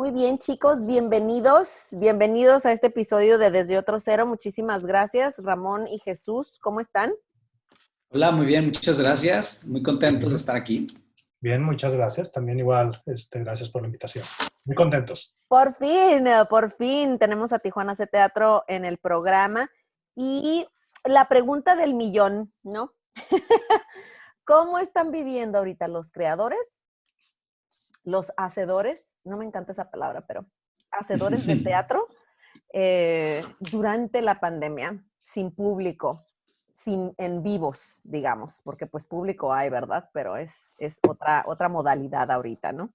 Muy bien, chicos, bienvenidos a este episodio de Desde Otro Cero. Muchísimas gracias, Ramón y Jesús. ¿Cómo están? Hola, muy bien, muchas gracias. Muy contentos de estar aquí. Bien, muchas gracias. También igual, gracias por la invitación. Muy contentos. Por fin tenemos a Tijuana Hace Teatro en el programa. Y la pregunta del millón, ¿no? ¿Cómo están viviendo ahorita los creadores, los hacedores? No me encanta esa palabra, pero hacedores de teatro durante la pandemia, sin público, en vivos, digamos, porque pues público hay, ¿verdad? Pero es otra modalidad ahorita, ¿no?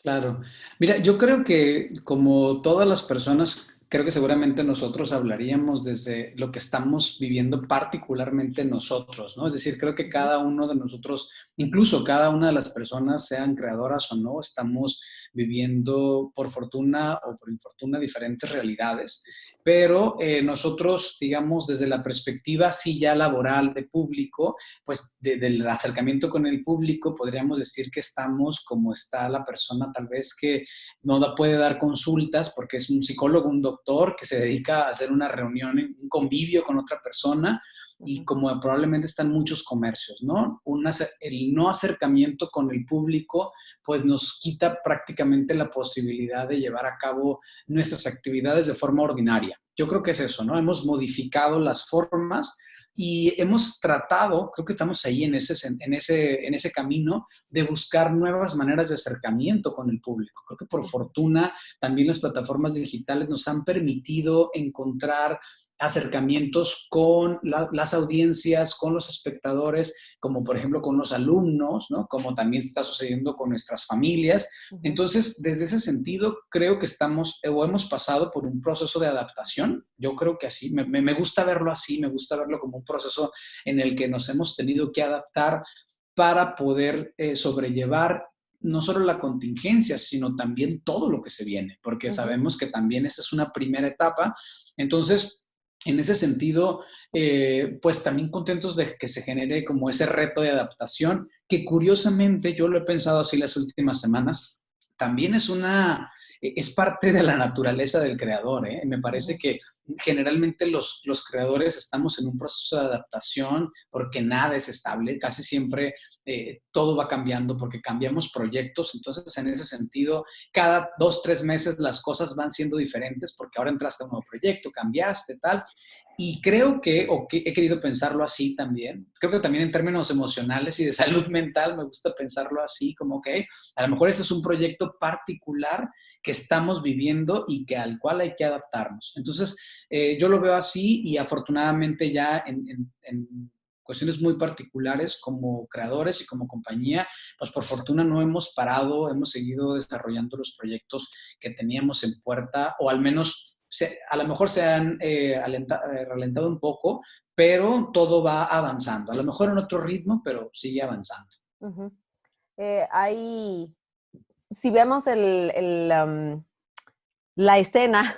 Claro. Mira, yo creo que como todas las personas, creo que seguramente nosotros hablaríamos desde lo que estamos viviendo particularmente nosotros, ¿no? Es decir, creo que cada uno de nosotros, incluso cada una de las personas, sean creadoras o no, estamos viviendo por fortuna o por infortuna diferentes realidades, pero nosotros, digamos, desde la perspectiva sí ya laboral de público, pues del acercamiento con el público, podríamos decir que estamos como está la persona tal vez que no puede dar consultas porque es un psicólogo, un doctor que se dedica a hacer una reunión, un convivio con otra persona y como probablemente están muchos comercios, ¿no? El no acercamiento con el público pues nos quita prácticamente la posibilidad de llevar a cabo nuestras actividades de forma ordinaria. Yo creo que es eso, ¿no? Hemos modificado las formas y hemos tratado, creo que estamos ahí en ese camino de buscar nuevas maneras de acercamiento con el público. Creo que por fortuna también las plataformas digitales nos han permitido encontrar acercamientos con las audiencias, con los espectadores, como por ejemplo con los alumnos, ¿no? Como también está sucediendo con nuestras familias. Entonces, desde ese sentido, creo que estamos o hemos pasado por un proceso de adaptación. Yo creo que así, me gusta verlo así, me gusta verlo como un proceso en el que nos hemos tenido que adaptar para poder sobrellevar no solo la contingencia, sino también todo lo que se viene, porque sabemos que también esa es una primera etapa. Entonces, en ese sentido, pues también contentos de que se genere como ese reto de adaptación, que curiosamente yo lo he pensado así las últimas semanas, también es parte de la naturaleza del creador, ¿eh? Me parece que generalmente los creadores estamos en un proceso de adaptación porque nada es estable, casi siempre todo va cambiando porque cambiamos proyectos, entonces en ese sentido, cada 2, 3 meses las cosas van siendo diferentes porque ahora entraste a un nuevo proyecto, cambiaste, tal. Y creo que he querido pensarlo así también, creo que también en términos emocionales y de salud mental me gusta pensarlo así, como que a lo mejor ese es un proyecto particular que estamos viviendo y que al cual hay que adaptarnos. Entonces, yo lo veo así y afortunadamente ya en cuestiones muy particulares como creadores y como compañía, pues por fortuna no hemos parado, hemos seguido desarrollando los proyectos que teníamos en puerta, o al menos a lo mejor se han ralentado un poco, pero todo va avanzando. A lo mejor en otro ritmo, pero sigue avanzando. Si vemos la escena,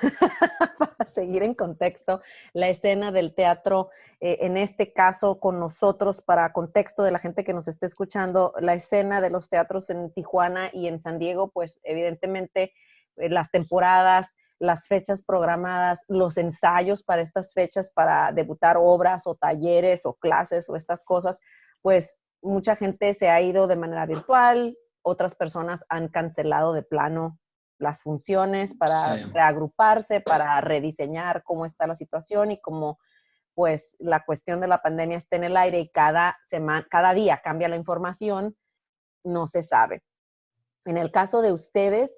para seguir en contexto, la escena del teatro, en este caso con nosotros, para contexto de la gente que nos esté escuchando, la escena de los teatros en Tijuana y en San Diego, pues evidentemente las temporadas, las fechas programadas, los ensayos para estas fechas, para debutar obras o talleres o clases o estas cosas, pues mucha gente se ha ido de manera virtual, otras personas han cancelado de plano las funciones para reagruparse, para rediseñar cómo está la situación y cómo pues la cuestión de la pandemia está en el aire y cada día cambia la información, no se sabe. En el caso de ustedes,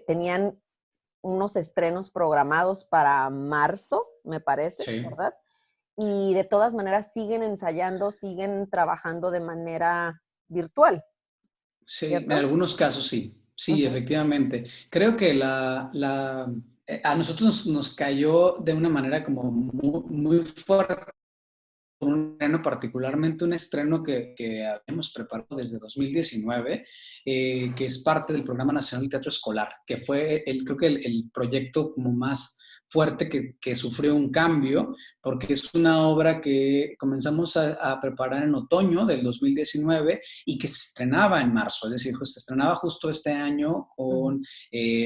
tenían unos estrenos programados para marzo, me parece, ¿verdad? Y de todas maneras siguen ensayando, siguen trabajando de manera virtual. Sí, ¿cierto? en algunos casos sí. Sí, efectivamente. Creo que a nosotros nos cayó de una manera como muy fuerte un estreno, particularmente un estreno que habíamos preparado desde 2019, que es parte del Programa Nacional de Teatro Escolar, que fue creo que el proyecto como más fuerte que sufrió un cambio, porque es una obra que comenzamos a preparar en otoño del 2019 y que se estrenaba en marzo, es decir, pues se estrenaba justo este año con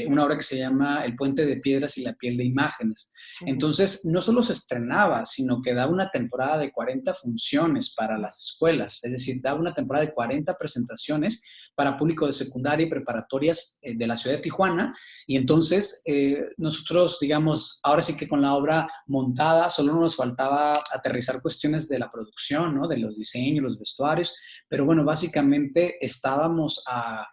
una obra que se llama El Puente de Piedras y la Piel de Imágenes. Entonces, no solo se estrenaba, sino que daba una temporada de 40 funciones para las escuelas, es decir, daba una temporada de 40 presentaciones para público de secundaria y preparatorias de la ciudad de Tijuana. Y entonces nosotros, digamos, ahora sí que con la obra montada, solo nos faltaba aterrizar cuestiones de la producción, ¿no? De los diseños, los vestuarios, pero bueno, básicamente estábamos a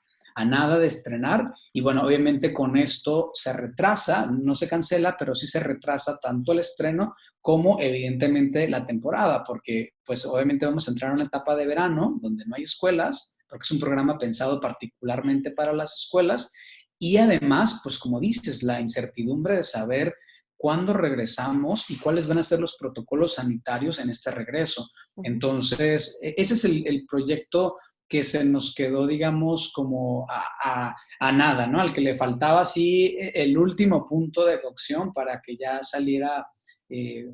nada de estrenar y bueno, obviamente con esto se retrasa, no se cancela, pero sí se retrasa tanto el estreno como evidentemente la temporada, porque pues obviamente vamos a entrar a una etapa de verano donde no hay escuelas, porque es un programa pensado particularmente para las escuelas y además, pues como dices, la incertidumbre de saber cuándo regresamos y cuáles van a ser los protocolos sanitarios en este regreso. Entonces, ese es el proyecto que se nos quedó, digamos, como a nada, ¿no? Al que le faltaba así el último punto de cocción para que ya saliera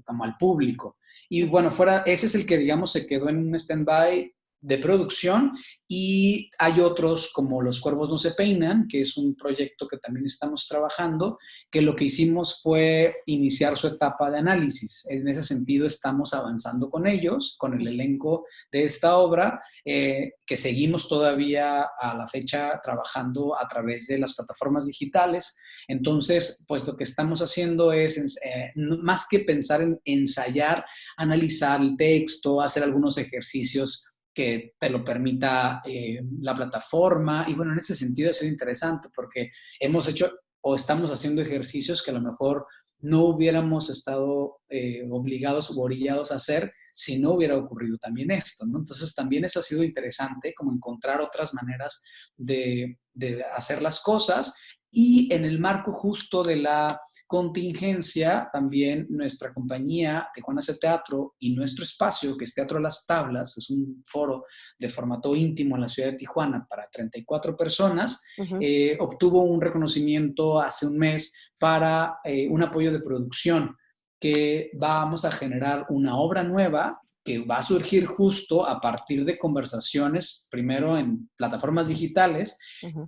como al público. Y bueno, ese es el que, digamos, se quedó en un stand-by de producción y hay otros como Los Cuervos No Se Peinan, que es un proyecto que también estamos trabajando, que lo que hicimos fue iniciar su etapa de análisis. En ese sentido estamos avanzando con ellos, con el elenco de esta obra, que seguimos todavía a la fecha trabajando a través de las plataformas digitales. Entonces, pues lo que estamos haciendo es, más que pensar en ensayar, analizar el texto, hacer algunos ejercicios que te lo permita la plataforma. Y bueno, en ese sentido ha sido interesante porque hemos hecho o estamos haciendo ejercicios que a lo mejor no hubiéramos estado obligados o orillados a hacer si no hubiera ocurrido también esto, ¿no? Entonces también eso ha sido interesante, como encontrar otras maneras de hacer las cosas y en el marco justo de la contingencia, también nuestra compañía, Tijuana Hace Teatro, y nuestro espacio, que es Teatro Las Tablas, es un foro de formato íntimo en la ciudad de Tijuana para 34 personas, obtuvo un reconocimiento hace un mes para un apoyo de producción, que vamos a generar una obra nueva que va a surgir justo a partir de conversaciones, primero en plataformas digitales,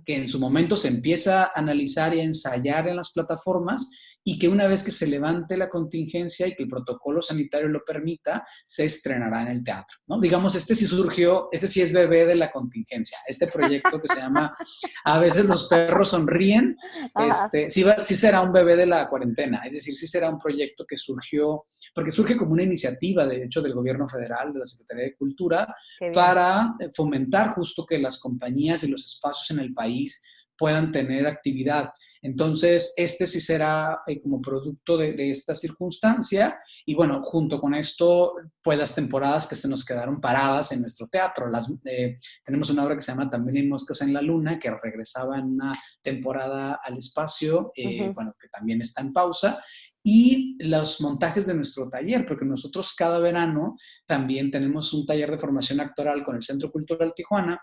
que en su momento se empieza a analizar y a ensayar en las plataformas y que una vez que se levante la contingencia y que el protocolo sanitario lo permita, se estrenará en el teatro, ¿no? Digamos, este sí surgió, este sí es bebé de la contingencia, este proyecto que se llama A veces los perros sonríen, sí será un bebé de la cuarentena, es decir, sí será un proyecto que surgió, porque surge como una iniciativa, de hecho, del gobierno federal, de la Secretaría de Cultura, para fomentar justo que las compañías y los espacios en el país puedan tener actividad. Entonces, este sí será como producto de esta circunstancia y bueno, junto con esto, pues las temporadas que se nos quedaron paradas en nuestro teatro. Tenemos una obra que se llama También hay moscas en la luna, que regresaba en una temporada al espacio, bueno, que también está en pausa. Y los montajes de nuestro taller, porque nosotros cada verano también tenemos un taller de formación actoral con el Centro Cultural Tijuana,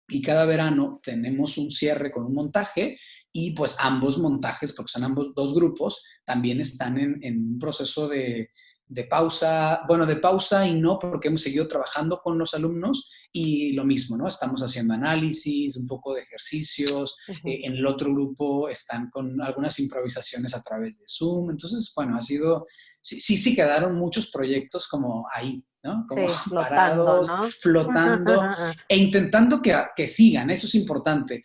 y cada verano tenemos un cierre con un montaje y pues ambos montajes, porque son ambos dos grupos, también están en un proceso de pausa, bueno, de pausa y no, porque hemos seguido trabajando con los alumnos y lo mismo, ¿no? Estamos haciendo análisis, un poco de ejercicios, en el otro grupo están con algunas improvisaciones a través de Zoom, entonces, bueno, ha sido, sí quedaron muchos proyectos como ahí, ¿no? Como flotando, parados, ¿no? flotando e intentando que sigan, eso es importante.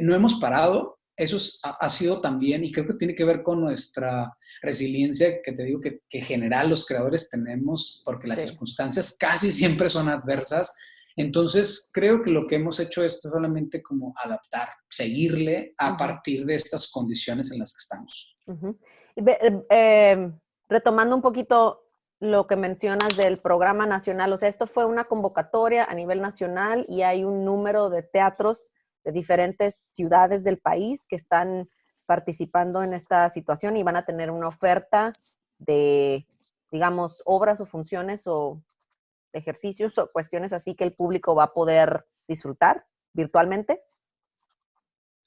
No hemos parado, eso ha sido también, y creo que tiene que ver con nuestra resiliencia, que te digo que en general los creadores tenemos, porque las circunstancias casi siempre son adversas. Entonces, creo que lo que hemos hecho es solamente como adaptar, seguirle a partir de estas condiciones en las que estamos. Retomando un poquito lo que mencionas del programa nacional, o sea, esto fue una convocatoria a nivel nacional y hay un número de teatros de diferentes ciudades del país que están participando en esta situación y van a tener una oferta de, digamos, obras o funciones o ejercicios o cuestiones así que el público va a poder disfrutar virtualmente.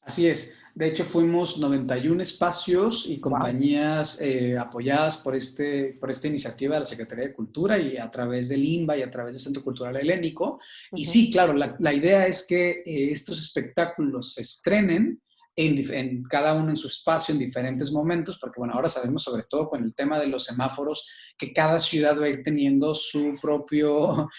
Así es. De hecho, fuimos 91 espacios y Wow. compañías apoyadas por esta iniciativa de la Secretaría de Cultura y a través del INBA y a través del Centro Cultural Helénico. Y sí, claro, la idea es que estos espectáculos se estrenen en cada uno en su espacio en diferentes momentos, porque bueno, ahora sabemos sobre todo con el tema de los semáforos que cada ciudad va a ir teniendo su propio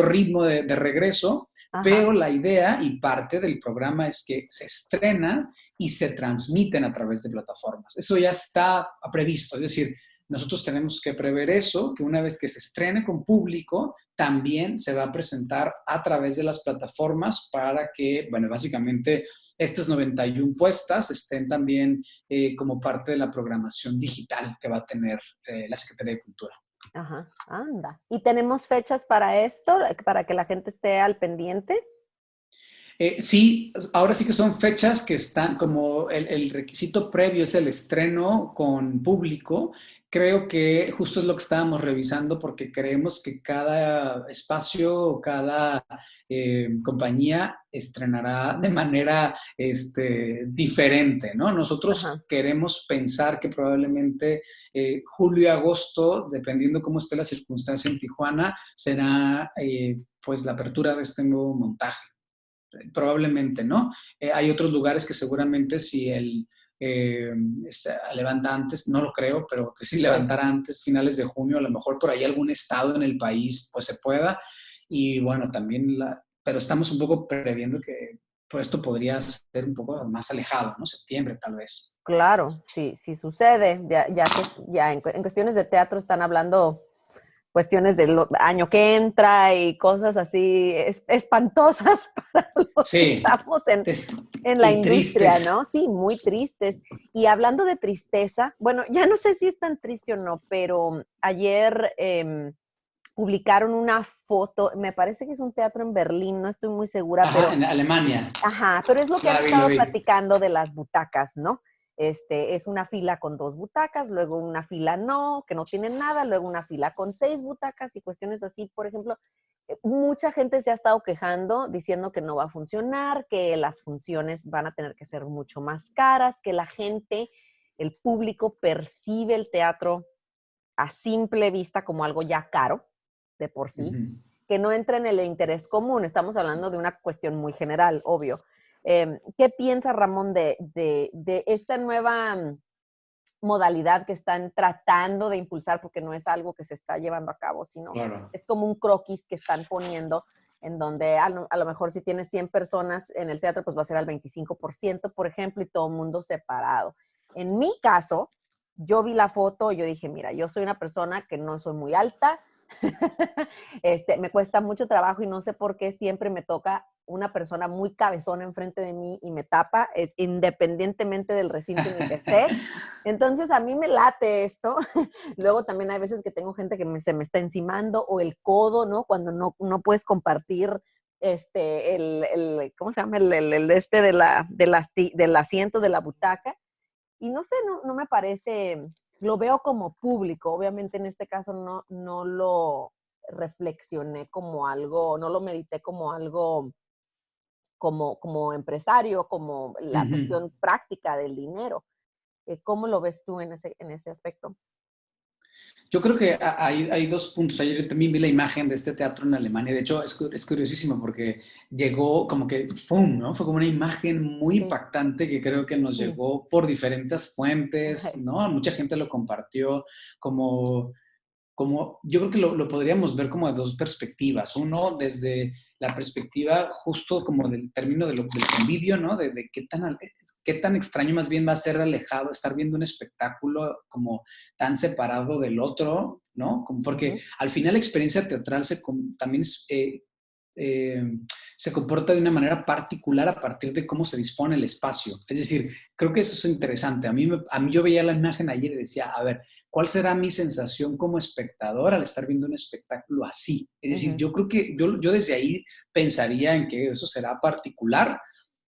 ritmo de regreso, Ajá. pero la idea y parte del programa es que se estrena y se transmiten a través de plataformas. Eso ya está previsto, es decir, nosotros tenemos que prever eso, que una vez que se estrene con público, también se va a presentar a través de las plataformas para que, bueno, básicamente estas 91 puestas estén también como parte de la programación digital que va a tener la Secretaría de Cultura. Ajá, anda. ¿Y tenemos fechas para esto, para que la gente esté al pendiente? Sí, ahora sí que son fechas que están como el requisito previo es el estreno con público. Creo que justo es lo que estábamos revisando porque creemos que cada espacio, cada compañía estrenará de manera diferente, ¿no? Ajá. Nosotros queremos pensar que probablemente julio y agosto, dependiendo cómo esté la circunstancia en Tijuana, será pues la apertura de este nuevo montaje. Probablemente, ¿no? Hay otros lugares que seguramente si eh, levanta antes, no lo creo, pero que si Sí. levantara antes, finales de junio, a lo mejor por ahí algún estado en el país, pues se pueda. Y bueno, también pero estamos un poco previendo que pues, esto podría ser un poco más alejado, ¿no? Septiembre, tal vez. Claro, sí, sí sucede, ya que ya en cuestiones de teatro están hablando cuestiones del año que entra y cosas así espantosas para los que Sí, estamos es, en la y industria, tristes. ¿no? Sí, muy tristes. Y hablando de tristeza, bueno, ya no sé si es tan triste o no, pero ayer publicaron una foto, me parece que es un teatro en Berlín, no estoy muy segura, Ajá, pero en Alemania. ajá, pero es lo que han La vi, lo estado vi. platicando de las butacas, ¿no? Es una fila con 2 butacas, luego una fila no, que no tiene nada, luego una fila con 6 butacas y cuestiones así. Por ejemplo, mucha gente se ha estado quejando diciendo que no va a funcionar, que las funciones van a tener que ser mucho más caras, que la gente, el público percibe el teatro a simple vista como algo ya caro de por sí, Ujú. que no entra en el interés común. Estamos hablando de una cuestión muy general, obvio. ¿Qué piensa Ramón de esta nueva modalidad que están tratando de impulsar? Porque no es algo que se está llevando a cabo, sino Claro. es como un croquis que están poniendo en donde a lo mejor si tienes 100 personas en el teatro, pues va a ser al 25%, por ejemplo, y todo el mundo separado. En mi caso, yo vi la foto y yo dije, mira, yo soy una persona que no soy muy alta, me cuesta mucho trabajo y no sé por qué siempre me toca una persona muy cabezona enfrente de mí y me tapa, independientemente del recinto en el que esté. Entonces, a mí me late esto. Luego también hay veces que tengo gente que se me está encimando o el codo, ¿no? Cuando no puedes compartir ¿cómo se llama? Del asiento de la butaca. Y no sé, no me parece, lo veo como público. Obviamente en este caso no lo reflexioné como algo, no lo medité como algo como empresario, como la Ujú. cuestión práctica del dinero. ¿Cómo lo ves tú en ese aspecto? Yo creo que hay dos puntos. Ayer también vi la imagen de este teatro en Alemania. De hecho, es curiosísimo porque llegó como que, ¡fum!, ¿no? Fue como una imagen muy Sí, impactante que creo que nos sí. llegó por diferentes fuentes, ¿no? Mucha gente lo compartió como yo creo que lo podríamos ver como de dos perspectivas. Uno, desde la perspectiva justo como del término del convivio, ¿no? De qué tan extraño más bien va a ser alejado estar viendo un espectáculo como tan separado del otro, ¿no? Como porque Ujú, al final la experiencia teatral también eh, se comporta de una manera particular a partir de cómo se dispone el espacio. Es decir, creo que eso es interesante. A mí yo veía la imagen ayer y decía, a ver, ¿cuál será mi sensación como espectador al estar viendo un espectáculo así? Es decir, ujú, yo creo que yo desde ahí pensaría en que eso será particular.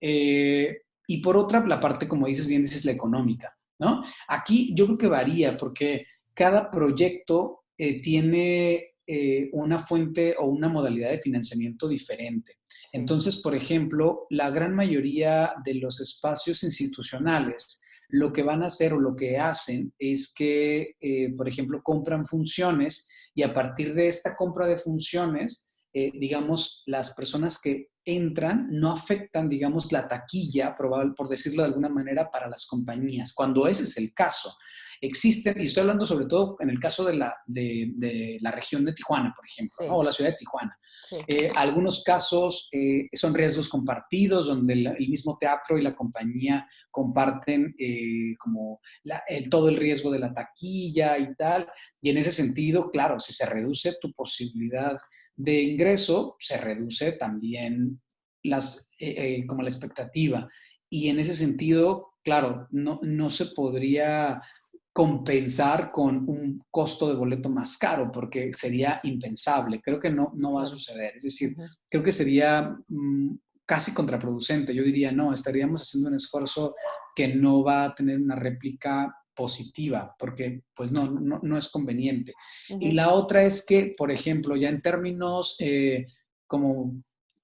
Y por otra, la parte, como dices bien, dices la económica, ¿no? Aquí yo creo que varía porque cada proyecto tiene una fuente o una modalidad de financiamiento diferente. Sí. Entonces, por ejemplo, la gran mayoría de los espacios institucionales lo que van a hacer o lo que hacen es que, por ejemplo, compran funciones y a partir de esta compra de funciones, digamos, las personas que entran no afectan, digamos, la taquilla, probable, por decirlo de alguna manera, para las compañías, cuando ese es el caso. Existen, y estoy hablando sobre todo en el caso de la región de Tijuana, por ejemplo, ¿no? Sí, O la ciudad de Tijuana. sí. Algunos casos son riesgos compartidos, donde el mismo teatro y la compañía comparten como todo el riesgo de la taquilla y tal. Y en ese sentido, claro, si se reduce tu posibilidad de ingreso, se reduce también como la expectativa. Y en ese sentido, claro, no se podría compensar con un costo de boleto más caro, porque sería impensable. Creo que no va a Claro. suceder. Es decir, Ujú. creo que sería casi contraproducente. Yo diría, no, estaríamos haciendo un esfuerzo que no va a tener una réplica positiva, porque pues no es conveniente. Y Ujú. la otra es que, por ejemplo, ya en términos como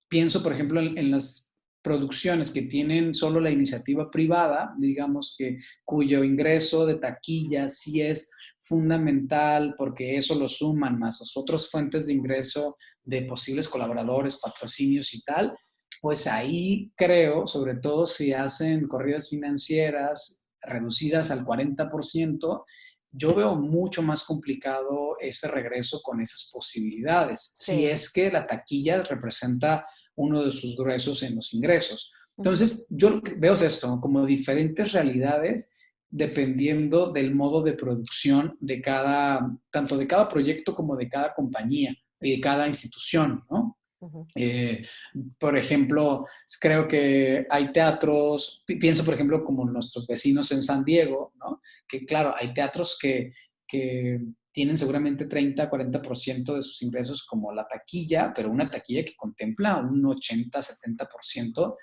pienso, por ejemplo, en las producciones que tienen solo la iniciativa privada, digamos que cuyo ingreso de taquilla sí es fundamental porque eso lo suman más las otras fuentes de ingreso de posibles colaboradores, patrocinios y tal, pues ahí creo, sobre todo si hacen corridas financieras reducidas al 40%, yo veo mucho más complicado ese regreso con esas posibilidades, si Sí. es que la taquilla representa uno de sus gruesos en los ingresos. Ujú. Entonces, yo veo esto, ¿no?, como diferentes realidades dependiendo del modo de producción de tanto de cada proyecto como de cada compañía y de cada institución, ¿no? Ujú. Eh, por ejemplo, creo que hay teatros, pienso por ejemplo como nuestros vecinos en San Diego, ¿no? Que claro, hay teatros que tienen seguramente 30-40% de sus ingresos como la taquilla, pero una taquilla que contempla un 80-70%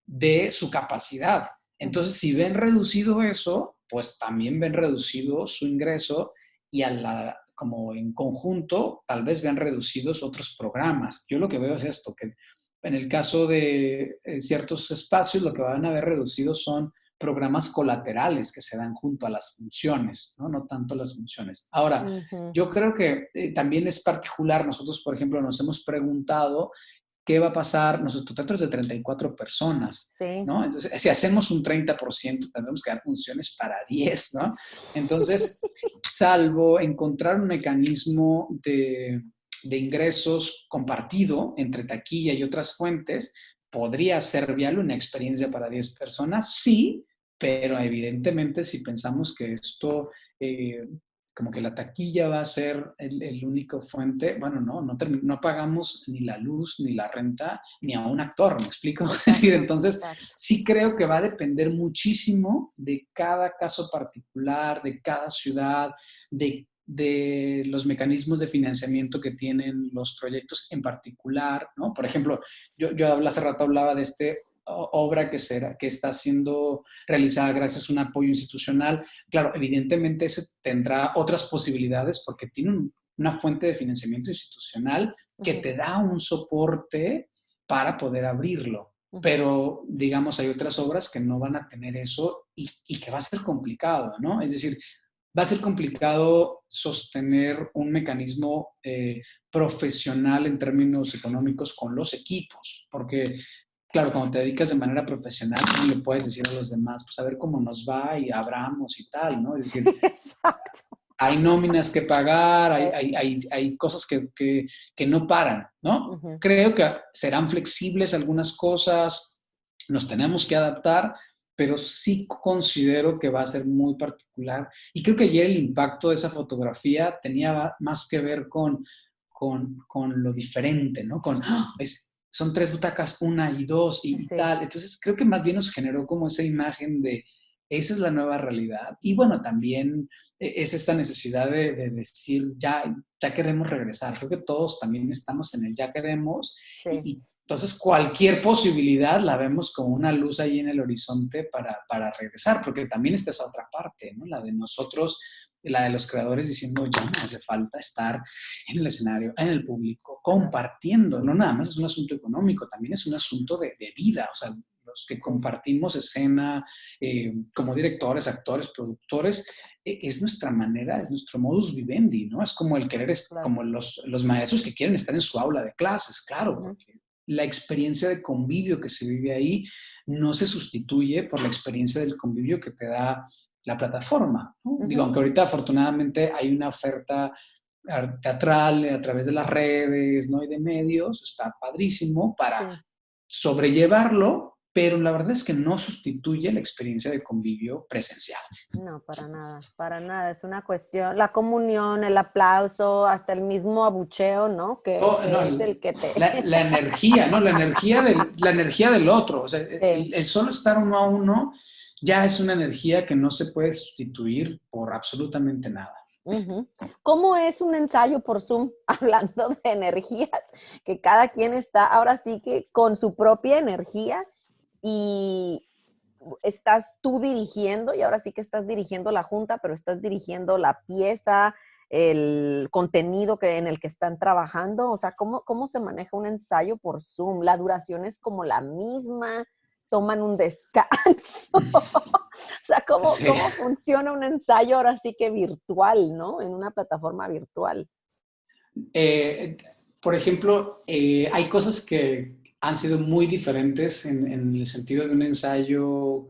de su capacidad. Ujú. Entonces, si ven reducido eso, pues también ven reducido su ingreso y como en conjunto tal vez vean reducidos otros programas. Yo lo que veo es esto, que en el caso de ciertos espacios lo que van a ver reducidos son programas colaterales que se dan junto a las funciones, ¿no? No tanto las funciones. Ahora, Ujú. yo creo que también es particular. Nosotros, por ejemplo, nos hemos preguntado qué va a pasar. Nuestro teatro es de 34 personas, Sí. ¿no? Entonces, si hacemos un 30%, tendremos que dar funciones para 10, ¿no? Entonces, salvo encontrar un mecanismo de ingresos compartido entre taquilla y otras fuentes, ¿podría ser viable una experiencia para 10 personas? Sí, pero evidentemente si pensamos que esto como que la taquilla va a ser el único fuente, bueno, no pagamos ni la luz, ni la renta, ni a un actor, ¿me explico? Es decir, Exacto, entonces exacto. sí creo que va a depender muchísimo de cada caso particular, de cada ciudad, de los mecanismos de financiamiento que tienen los proyectos en particular, ¿no? Por ejemplo, yo hace rato hablaba de obra que está siendo realizada gracias a un apoyo institucional. Claro, evidentemente ese tendrá otras posibilidades porque tiene una fuente de financiamiento institucional que Ujú. te da un soporte para poder abrirlo. Ujú. Pero, digamos, hay otras obras que no van a tener eso y que va a ser complicado, ¿no? Es decir, va a ser complicado sostener un mecanismo profesional en términos económicos con los equipos, porque claro, cuando te dedicas de manera profesional, no le puedes decir a los demás, pues a ver cómo nos va y abramos y tal, ¿no? Es decir, Sí, exacto. hay nóminas que pagar, hay, Eh, hay, hay, hay cosas que no paran, ¿no? ujú. Creo que serán flexibles algunas cosas, nos tenemos que adaptar, pero sí considero que va a ser muy particular. Y creo que ayer el impacto de esa fotografía tenía más que ver con lo diferente, ¿no? Son 3 butacas, una y dos y Sí. tal. Entonces creo que más bien nos generó como esa imagen de esa es la nueva realidad. Y bueno, también es esta necesidad de decir, ya queremos regresar. Creo que todos también estamos en el ya queremos Sí. y entonces cualquier posibilidad la vemos como una luz ahí en el horizonte para regresar, porque también está esa otra parte, ¿no? La de nosotros la de los creadores diciendo, ya me hace falta estar en el escenario, en el público, compartiendo. No nada más es un asunto económico, también es un asunto de vida. O sea, los que compartimos escena como directores, actores, productores, es nuestra manera, es nuestro modus vivendi, ¿no? Es como el querer, como los maestros que quieren estar en su aula de clases, claro, porque la experiencia de convivio que se vive ahí no se sustituye por la experiencia del convivio que te da la plataforma, ¿no? Digo, aunque ahorita afortunadamente hay una oferta teatral a través de las redes, ¿no? Y de medios, está padrísimo para sobrellevarlo, pero la verdad es que no sustituye la experiencia de convivio presencial. No, para nada. Es una cuestión, la comunión, el aplauso, hasta el mismo abucheo, ¿no? Que es el que te... La energía, ¿no? La energía del otro. O sea, el solo estar uno a uno ya es una energía que no se puede sustituir por absolutamente nada. ¿Cómo es un ensayo por Zoom? Hablando de energías, que cada quien está ahora sí que con su propia energía y estás tú dirigiendo, y ahora sí que estás dirigiendo la junta, pero estás dirigiendo la pieza, el contenido en el que están trabajando. O sea, ¿cómo se maneja un ensayo por Zoom? ¿La duración es como la misma? ¿Toman un descanso? O sea, ¿cómo funciona un ensayo ahora sí que virtual, ¿no? En una plataforma virtual. Por ejemplo, hay cosas que han sido muy diferentes en el sentido de un ensayo,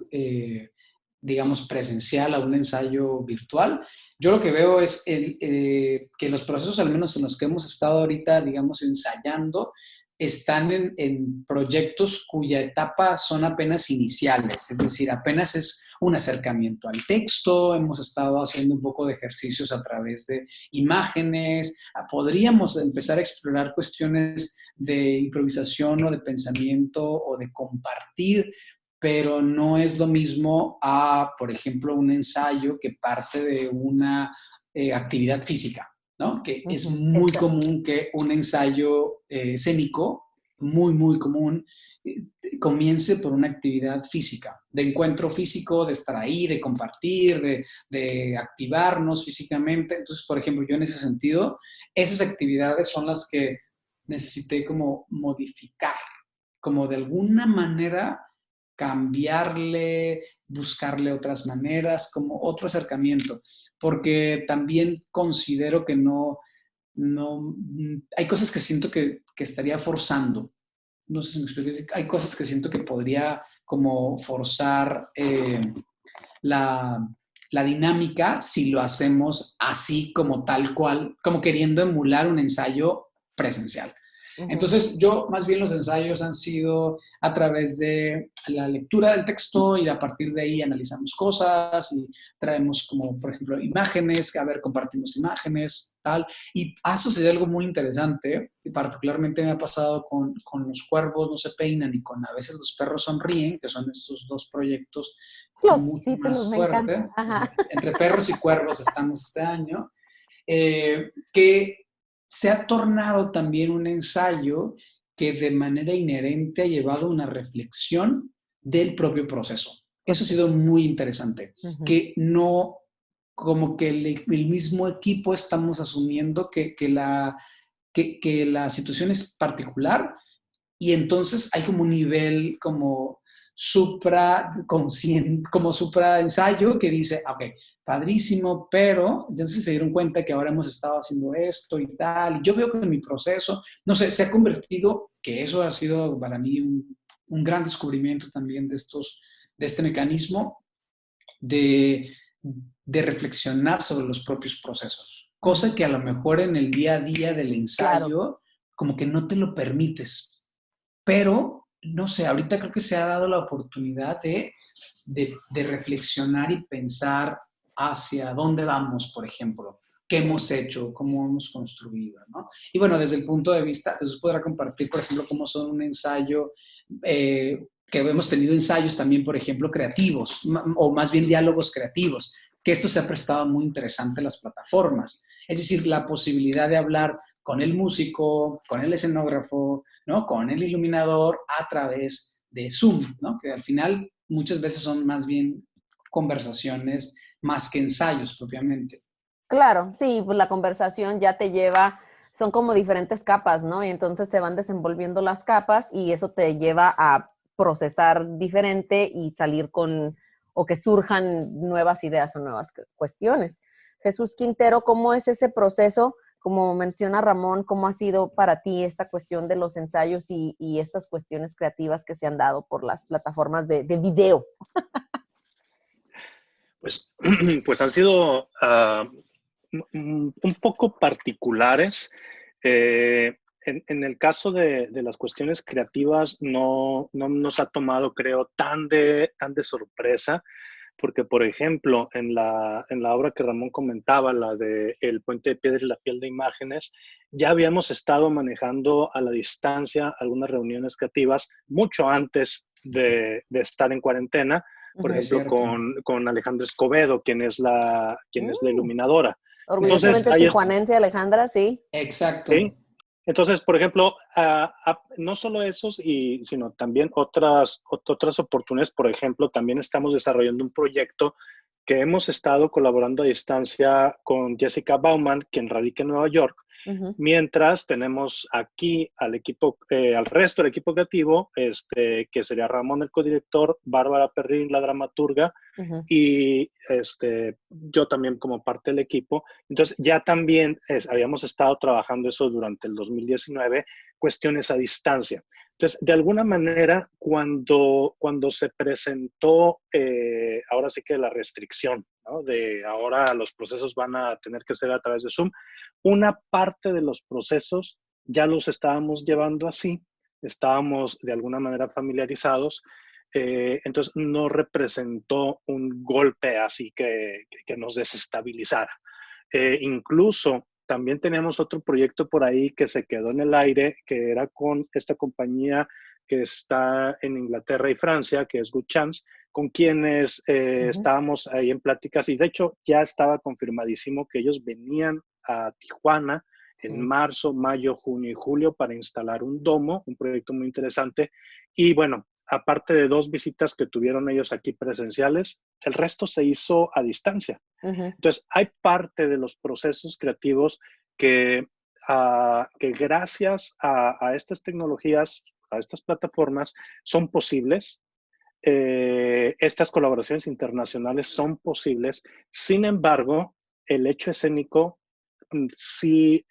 digamos, presencial a un ensayo virtual. Yo lo que veo es que los procesos, al menos en los que hemos estado ahorita, digamos, ensayando, están en proyectos cuya etapa son apenas iniciales, es decir, apenas es un acercamiento al texto, hemos estado haciendo un poco de ejercicios a través de imágenes, podríamos empezar a explorar cuestiones de improvisación o de pensamiento o de compartir, pero no es lo mismo a, por ejemplo, un ensayo que parte de una actividad física, ¿no? Que es muy común que un ensayo escénico, muy común, comience por una actividad física, de encuentro físico, de estar ahí, de compartir, de activarnos físicamente. Entonces, por ejemplo, yo en ese sentido, esas actividades son las que necesité como modificar, como de alguna manera cambiarle, buscarle otras maneras, como otro acercamiento, porque también considero que no hay cosas que siento que estaría forzando. No sé si me explico. Hay cosas que siento que podría como forzar la dinámica si lo hacemos así como tal cual, como queriendo emular un ensayo presencial. Entonces, yo más bien los ensayos han sido a través de la lectura del texto y a partir de ahí analizamos cosas y traemos como, por ejemplo, imágenes, a ver, compartimos imágenes, tal. Y ha sucedido algo muy interesante, y particularmente me ha pasado con Los Cuervos No Se Peinan y con A Veces Los Perros Sonríen, que son estos dos proyectos mucho más fuertes. Entre perros y cuervos estamos este año, que se ha tornado también un ensayo que de manera inherente ha llevado a una reflexión del propio proceso. Eso ha sido muy interesante, que no, como que el mismo equipo estamos asumiendo que la situación es particular y entonces hay como un nivel como supraconsciente, como supra ensayo que dice, ok, padrísimo, pero entonces se dieron cuenta que ahora hemos estado haciendo esto y tal, y yo veo que en mi proceso, no sé, se ha convertido, que eso ha sido para mí un gran descubrimiento también de este mecanismo de reflexionar sobre los propios procesos, cosa que a lo mejor en el día a día del ensayo como que no te lo permites, pero no sé, ahorita creo que se ha dado la oportunidad de reflexionar y pensar hacia dónde vamos, por ejemplo, qué hemos hecho, cómo hemos construido, ¿no? Y bueno, desde el punto de vista, Jesús podrá compartir, por ejemplo, cómo son un ensayo, que hemos tenido ensayos también, por ejemplo, creativos, o más bien diálogos creativos, que esto se ha prestado muy interesante a las plataformas. Es decir, la posibilidad de hablar con el músico, con el escenógrafo, ¿no? Con el iluminador a través de Zoom, ¿no? Que al final muchas veces son más bien conversaciones más que ensayos propiamente. Claro, sí, pues la conversación ya te lleva, son como diferentes capas, ¿no? Y entonces se van desenvolviendo las capas y eso te lleva a procesar diferente y salir con, o que surjan nuevas ideas o nuevas cuestiones. Jesús Quintero, ¿cómo es ese proceso? Como menciona Ramón, ¿cómo ha sido para ti esta cuestión de los ensayos y estas cuestiones creativas que se han dado por las plataformas de video? Pues, pues han sido un poco particulares. En el caso de las cuestiones creativas no nos ha tomado, creo, tan de sorpresa, porque, por ejemplo, en la obra que Ramón comentaba, la de El puente de piedra y la piel de imágenes, ya habíamos estado manejando a la distancia algunas reuniones creativas mucho antes de estar en cuarentena, por Ujú. ejemplo, con Alejandra Escobedo, quien es la Mm. iluminadora. Entonces, Orgullosamente ahí es, chihuahuense, Alejandra, sí. Exacto. ¿sí? Entonces, por ejemplo, no solo esos, sino también otras oportunidades. Por ejemplo, también estamos desarrollando un proyecto que hemos estado colaborando a distancia con Jessica Bauman, quien radica en Nueva York, Ujú. mientras tenemos aquí al equipo, al resto del equipo creativo, que sería Ramón el codirector, Bárbara Perrín la dramaturga, Ujú. y yo también como parte del equipo. Entonces ya también habíamos estado trabajando eso durante el 2019, cuestiones a distancia. Entonces, de alguna manera, cuando se presentó, ahora sí que la restricción, ¿no? De ahora los procesos van a tener que ser a través de Zoom, una parte de los procesos ya los estábamos llevando así, estábamos de alguna manera familiarizados, entonces no representó un golpe así que nos desestabilizara. Incluso también teníamos otro proyecto por ahí que se quedó en el aire, que era con esta compañía que está en Inglaterra y Francia, que es Good Chance, con quienes Ujú. estábamos ahí en pláticas y de hecho ya estaba confirmadísimo que ellos venían a Tijuana en Sí. marzo, mayo, junio y julio para instalar un domo, un proyecto muy interesante. Y bueno, aparte de 2 visitas que tuvieron ellos aquí presenciales, el resto se hizo a distancia. Ujú. Entonces, hay parte de los procesos creativos que, que gracias a estas tecnologías, a estas plataformas, son posibles. Estas colaboraciones internacionales son posibles. Sin embargo, el hecho escénico sí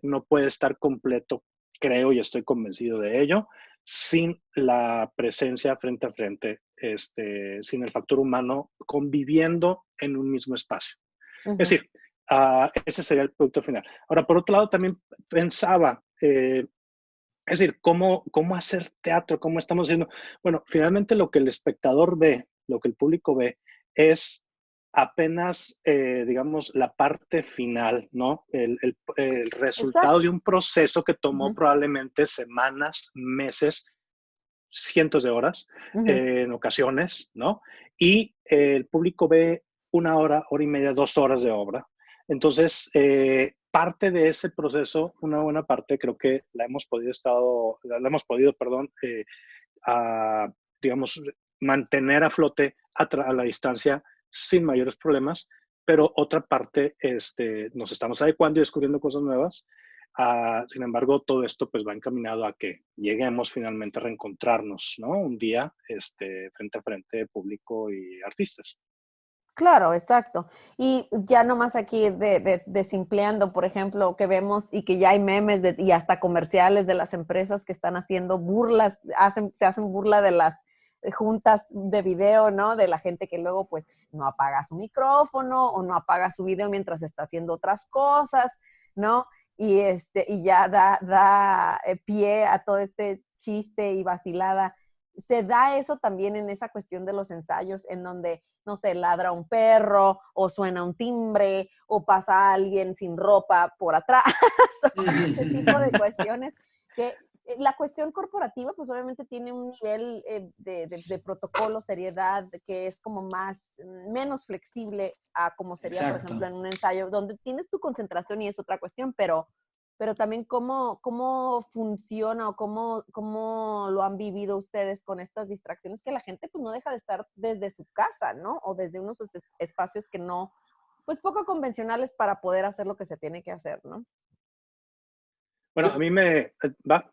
no puede estar completo, creo y estoy convencido de ello, sin la presencia frente a frente, sin el factor humano conviviendo en un mismo espacio. Es Ujú. decir, ese sería el producto final. Ahora, por otro lado, también pensaba, es decir, ¿cómo hacer teatro? ¿Cómo estamos haciendo? Bueno, finalmente lo que el espectador ve, lo que el público ve, es apenas, digamos, la parte final, ¿no? El resultado Exacto. de un proceso que tomó Ujú. probablemente semanas, meses, cientos de horas, Ujú. en ocasiones, ¿no? Y el público ve 1 hora, hora y media, 2 horas de obra. Entonces, parte de ese proceso, una buena parte, creo que la hemos podido, perdón, a, digamos, mantener a flote a la distancia sin mayores problemas, pero otra parte, nos estamos adecuando y descubriendo cosas nuevas. Sin embargo, todo esto pues va encaminado a que lleguemos finalmente a reencontrarnos, ¿no? Un día, frente a frente, público y artistas. Claro, exacto. Y ya nomás aquí simpleando, por ejemplo, que vemos y que ya hay memes y hasta comerciales de las empresas que están haciendo burlas, se hacen burla de las juntas de video, ¿no? De la gente que luego pues no apaga su micrófono o no apaga su video mientras está haciendo otras cosas, ¿no? Y ya da pie a todo este chiste y vacilada. Se da eso también en esa cuestión de los ensayos, en donde no sé, ladra un perro o suena un timbre o pasa alguien sin ropa por atrás o ese tipo de cuestiones que la cuestión corporativa pues obviamente tiene un nivel de protocolo, seriedad, que es como menos flexible a como sería, por Exacto. ejemplo, en un ensayo donde tienes tu concentración y es otra cuestión, pero también cómo funciona o cómo lo han vivido ustedes con estas distracciones que la gente pues no deja de estar desde su casa, ¿no? O desde unos espacios que no pues poco convencionales para poder hacer lo que se tiene que hacer, ¿no? Bueno, a mí me va.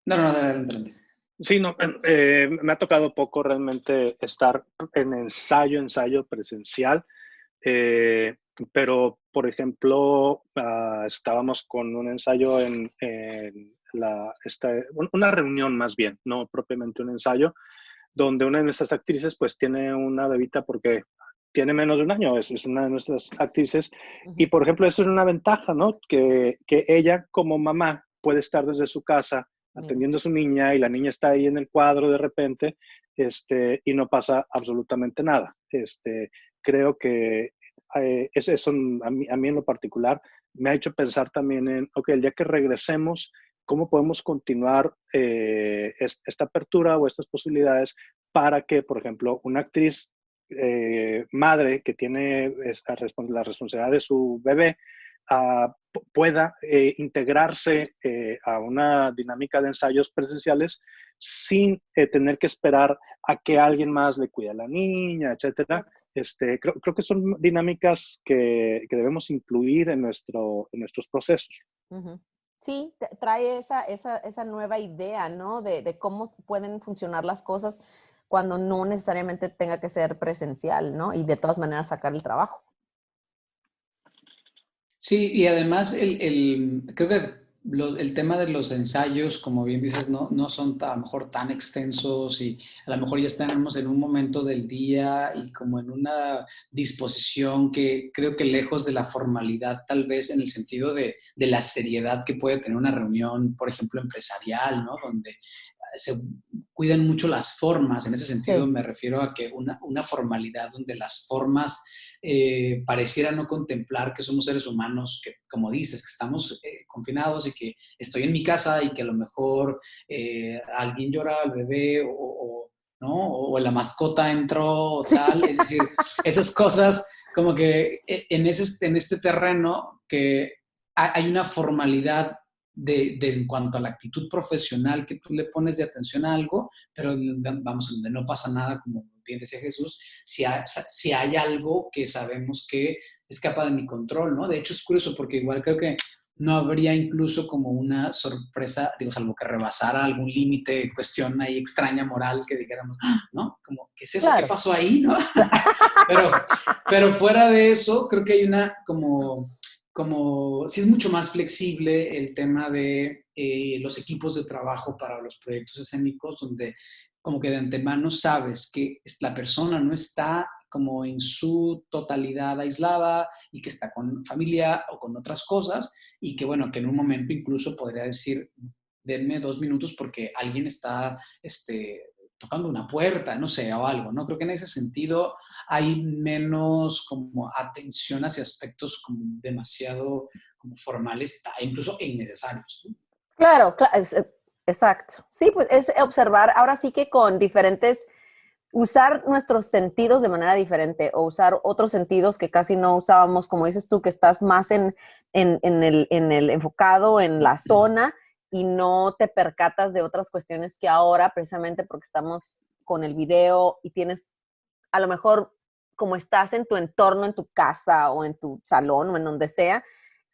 No, adelante. Sí, no, me ha tocado poco realmente estar en ensayo presencial, pero, por ejemplo, estábamos con un ensayo una reunión más bien, no propiamente un ensayo, donde una de nuestras actrices pues tiene una bebita porque tiene menos de un año, es una de nuestras actrices, y por ejemplo eso es una ventaja, ¿no? Que ella como mamá puede estar desde su casa atendiendo a su niña y la niña está ahí en el cuadro de repente, y no pasa absolutamente nada. Creo que eso a mí en lo particular me ha hecho pensar también en, ok, el día que regresemos, ¿cómo podemos continuar esta apertura o estas posibilidades para que, por ejemplo, una actriz madre que tiene la responsabilidad de su bebé pueda integrarse a una dinámica de ensayos presenciales sin tener que esperar a que alguien más le cuide a la niña, etcétera? Creo que son dinámicas que debemos incluir en nuestros procesos. Uh-huh. Sí, trae esa nueva idea, ¿no? De cómo pueden funcionar las cosas cuando no necesariamente tenga que ser presencial, ¿no? Y de todas maneras sacar el trabajo. Sí, y además creo que el tema de los ensayos, como bien dices, no son a lo mejor tan extensos y a lo mejor ya estamos en un momento del día y como en una disposición que creo que lejos de la formalidad, tal vez en el sentido de la seriedad que puede tener una reunión, por ejemplo, empresarial, ¿no? Donde se cuidan mucho las formas. En ese sentido Sí. me refiero a que una formalidad donde las formas pareciera no contemplar que somos seres humanos, que como dices, que estamos confinados y que estoy en mi casa y que a lo mejor alguien llora al bebé ¿no? O la mascota entró o tal. Es decir, esas cosas como que en este terreno que hay una formalidad en cuanto a la actitud profesional que tú le pones de atención a algo, pero vamos, donde no pasa nada, como bien decía Jesús, si hay algo que sabemos que escapa de mi control, ¿no? De hecho es curioso porque igual creo que no habría incluso como una sorpresa, digo, salvo que rebasara algún límite, cuestión ahí extraña moral que dijéramos, ¿no? Como, ¿qué es eso? Claro. ¿Qué pasó ahí? ¿No? pero fuera de eso, creo que hay una como sí es mucho más flexible el tema de los equipos de trabajo para los proyectos escénicos, donde como que de antemano sabes que la persona no está como en su totalidad aislada y que está con familia o con otras cosas y que bueno, que en un momento incluso podría decir, denme 2 minutos porque alguien está tocando una puerta, no sé, o algo, ¿no? Creo que en ese sentido hay menos como atención hacia aspectos como demasiado como formales e incluso innecesarios, ¿no? Claro, exacto. Sí, pues es observar, ahora sí que con diferentes, usar nuestros sentidos de manera diferente o usar otros sentidos que casi no usábamos, como dices tú, que estás más en el enfocado en la zona y no te percatas de otras cuestiones que ahora, precisamente porque estamos con el video y tienes, a lo mejor, como estás en tu entorno, en tu casa o en tu salón o en donde sea,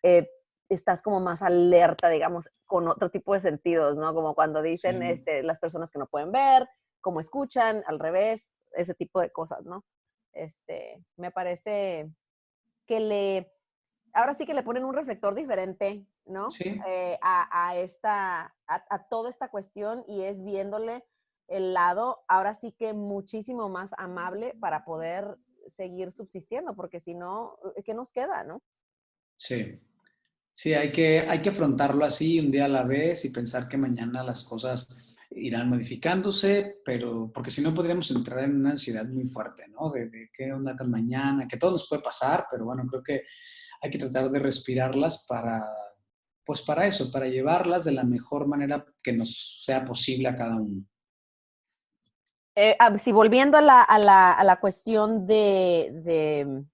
eh, estás como más alerta, digamos, con otro tipo de sentidos, ¿no? Como cuando dicen Sí. las personas que no pueden ver, cómo escuchan, al revés, ese tipo de cosas, ¿no? Me parece que ahora sí que le ponen un reflector diferente, ¿no? Sí. A toda esta cuestión y es viéndole el lado, ahora sí que muchísimo más amable para poder seguir subsistiendo, porque si no, ¿qué nos queda, no? Sí. Sí, hay que afrontarlo así un día a la vez y pensar que mañana las cosas irán modificándose, pero porque si no podríamos entrar en una ansiedad muy fuerte, ¿no? De qué onda con mañana, que todo nos puede pasar, pero bueno, creo que hay que tratar de respirarlas pues para eso, para llevarlas de la mejor manera que nos sea posible a cada uno. Sí, volviendo a la cuestión de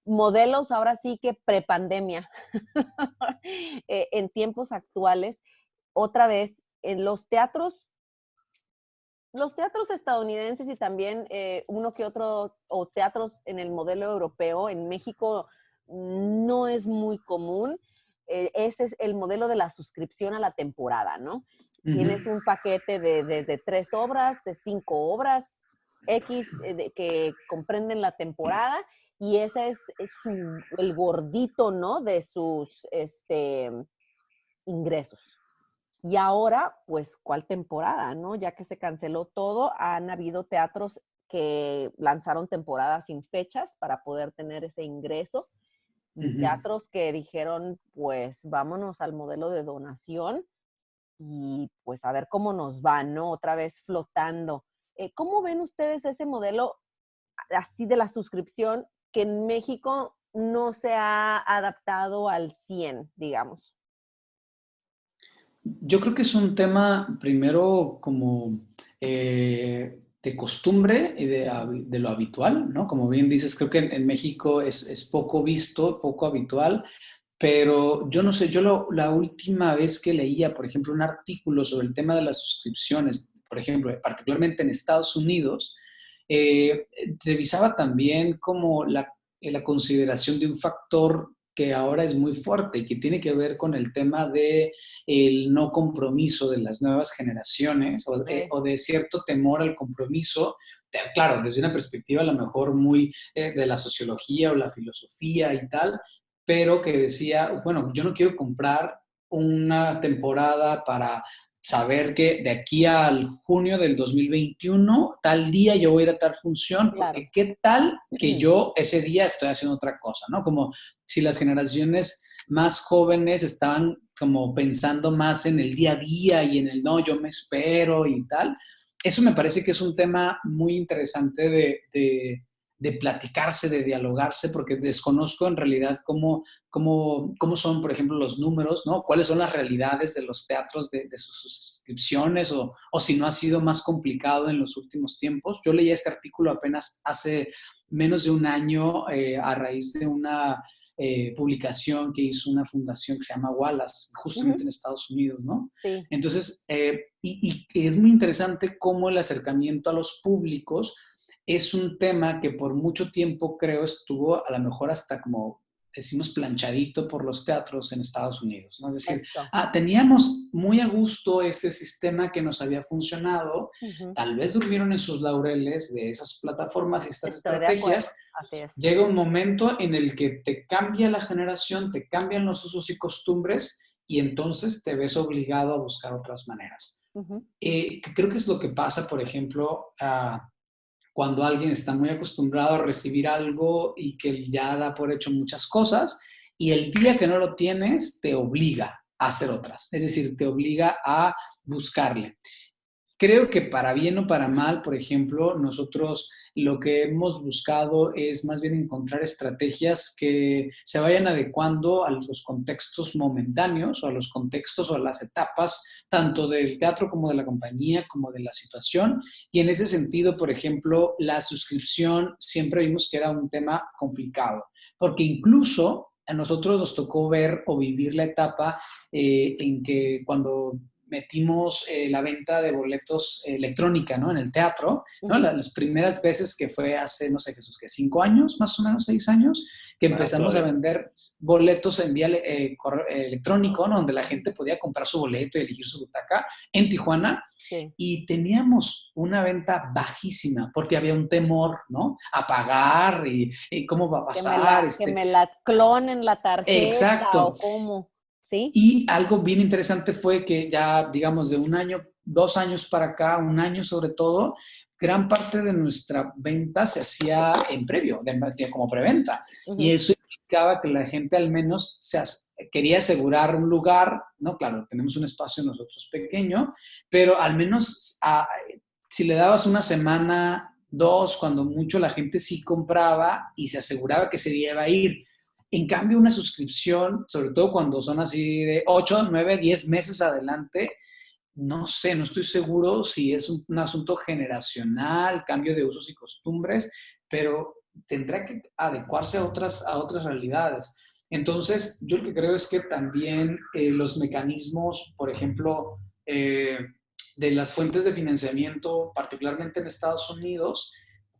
modelos, ahora sí que prepandemia, en tiempos actuales, otra vez, en los teatros los teatros estadounidenses y también uno que otro, o teatros en el modelo europeo, en México no es muy común. Ese es el modelo de la suscripción a la temporada, ¿no? Tienes Ujú. un paquete de desde 3 obras, 5 obras, X, que comprenden la temporada, y ese es el gordito, ¿no? De sus ingresos. Y ahora, pues, ¿cuál temporada, no? Ya que se canceló todo, han habido teatros que lanzaron temporadas sin fechas para poder tener ese ingreso, y Ujú. teatros que dijeron, pues, vámonos al modelo de donación y pues a ver cómo nos va, ¿no? Otra vez flotando. ¿Cómo ven ustedes ese modelo así de la suscripción que en México no se ha adaptado al 100, digamos? Yo creo que es un tema primero como de costumbre y de lo habitual, ¿no? Como bien dices, creo que en México es poco visto, poco habitual, pero yo no sé, la última vez que leía, por ejemplo, un artículo sobre el tema de las suscripciones, por ejemplo, particularmente en Estados Unidos, eh, revisaba también como la consideración de un factor que ahora es muy fuerte y que tiene que ver con el tema de el no compromiso de las nuevas generaciones Sí. o de cierto temor al compromiso, claro, desde una perspectiva a lo mejor muy de la sociología o la filosofía y tal, pero que decía, bueno, yo no quiero comprar una temporada para saber que de aquí al junio del 2021, tal día yo voy a ir a tal función, porque Claro. qué tal que yo ese día estoy haciendo otra cosa, ¿no? Como si las generaciones más jóvenes estaban como pensando más en el día a día y en el no, yo me espero y tal. Eso me parece que es un tema muy interesante de platicarse, de dialogarse, porque desconozco en realidad cómo son, por ejemplo, los números, ¿no? ¿Cuáles son las realidades de los teatros de sus suscripciones o si no ha sido más complicado en los últimos tiempos? Yo leí este artículo apenas hace menos de un año a raíz de una publicación que hizo una fundación que se llama Wallace, justamente Ujú. en Estados Unidos, ¿no? Sí. Entonces, y es muy interesante cómo el acercamiento a los públicos es un tema que por mucho tiempo creo estuvo a lo mejor hasta como decimos planchadito por los teatros en Estados Unidos, ¿no? Es decir, Eso. teníamos muy a gusto ese sistema que nos había funcionado, Ujú. tal vez durmieron en sus laureles de esas plataformas y estas Estoy de acuerdo. estrategias. Así es. Llega un momento en el que te cambia la generación, te cambian los usos y costumbres y entonces te ves obligado a buscar otras maneras. Ujú. Creo que es lo que pasa, por ejemplo, cuando alguien está muy acostumbrado a recibir algo y que ya da por hecho muchas cosas y el día que no lo tienes te obliga a hacer otras, es decir, te obliga a buscarle. Creo que para bien o para mal, por ejemplo, nosotros lo que hemos buscado es más bien encontrar estrategias que se vayan adecuando a los contextos momentáneos o a los contextos o a las etapas, tanto del teatro como de la compañía, como de la situación. Y en ese sentido, por ejemplo, la suscripción siempre vimos que era un tema complicado, porque incluso a nosotros nos tocó ver o vivir la etapa en que cuando metimos la venta de boletos electrónica, ¿no? En el teatro, ¿no? Ujú. Las primeras veces que fue hace, no sé, Jesús, que 5 años, más o menos 6 años, que Más empezamos a todavía. vender boletos en vía electrónico, ¿no? Donde la gente podía comprar su boleto y elegir su butaca en Tijuana Sí. y teníamos una venta bajísima porque había un temor, ¿no? A pagar y cómo va a pasar, Que me la clonen la tarjeta exacto. o cómo. ¿Sí? Y algo bien interesante fue que ya, digamos, de un año, 2 años para acá, un año sobre todo, gran parte de nuestra venta se hacía en previo, como preventa. Y Ujú. eso implicaba que la gente al menos quería asegurar un lugar, ¿no? Claro, tenemos un espacio nosotros pequeño, pero al menos si le dabas una semana, dos, cuando mucho la gente sí compraba y se aseguraba que ese día iba a ir. En cambio, una suscripción, sobre todo cuando son así de 8, 9, 10 meses adelante, no sé, no estoy seguro si es un asunto generacional, cambio de usos y costumbres, pero tendrá que adecuarse a otras realidades. Entonces, yo lo que creo es que también los mecanismos, por ejemplo, de las fuentes de financiamiento, particularmente en Estados Unidos,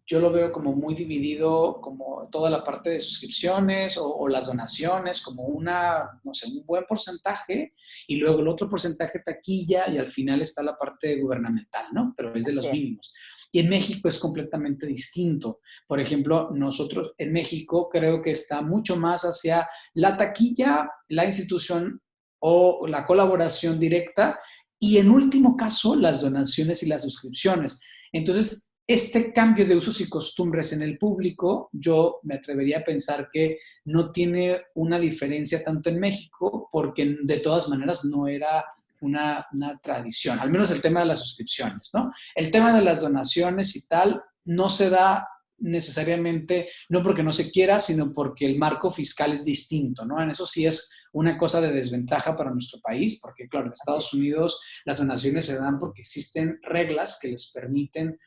yo lo veo como muy dividido, como toda la parte de suscripciones o las donaciones, como no sé, un buen porcentaje, y luego el otro porcentaje taquilla, y al final está la parte gubernamental, ¿no? Pero es de los mínimos. Y en México es completamente distinto. Por ejemplo, nosotros en México creo que está mucho más hacia la taquilla, la institución o la colaboración directa, y en último caso, las donaciones y las suscripciones. Entonces, este cambio de usos y costumbres en el público, yo me atrevería a pensar que no tiene una diferencia tanto en México, porque de todas maneras no era una tradición, al menos el tema de las suscripciones, ¿no? El tema de las donaciones y tal no se da necesariamente, no porque no se quiera, sino porque el marco fiscal es distinto, ¿no? En eso sí es una cosa de desventaja para nuestro país, porque claro, en Estados Unidos las donaciones se dan porque existen reglas que les permiten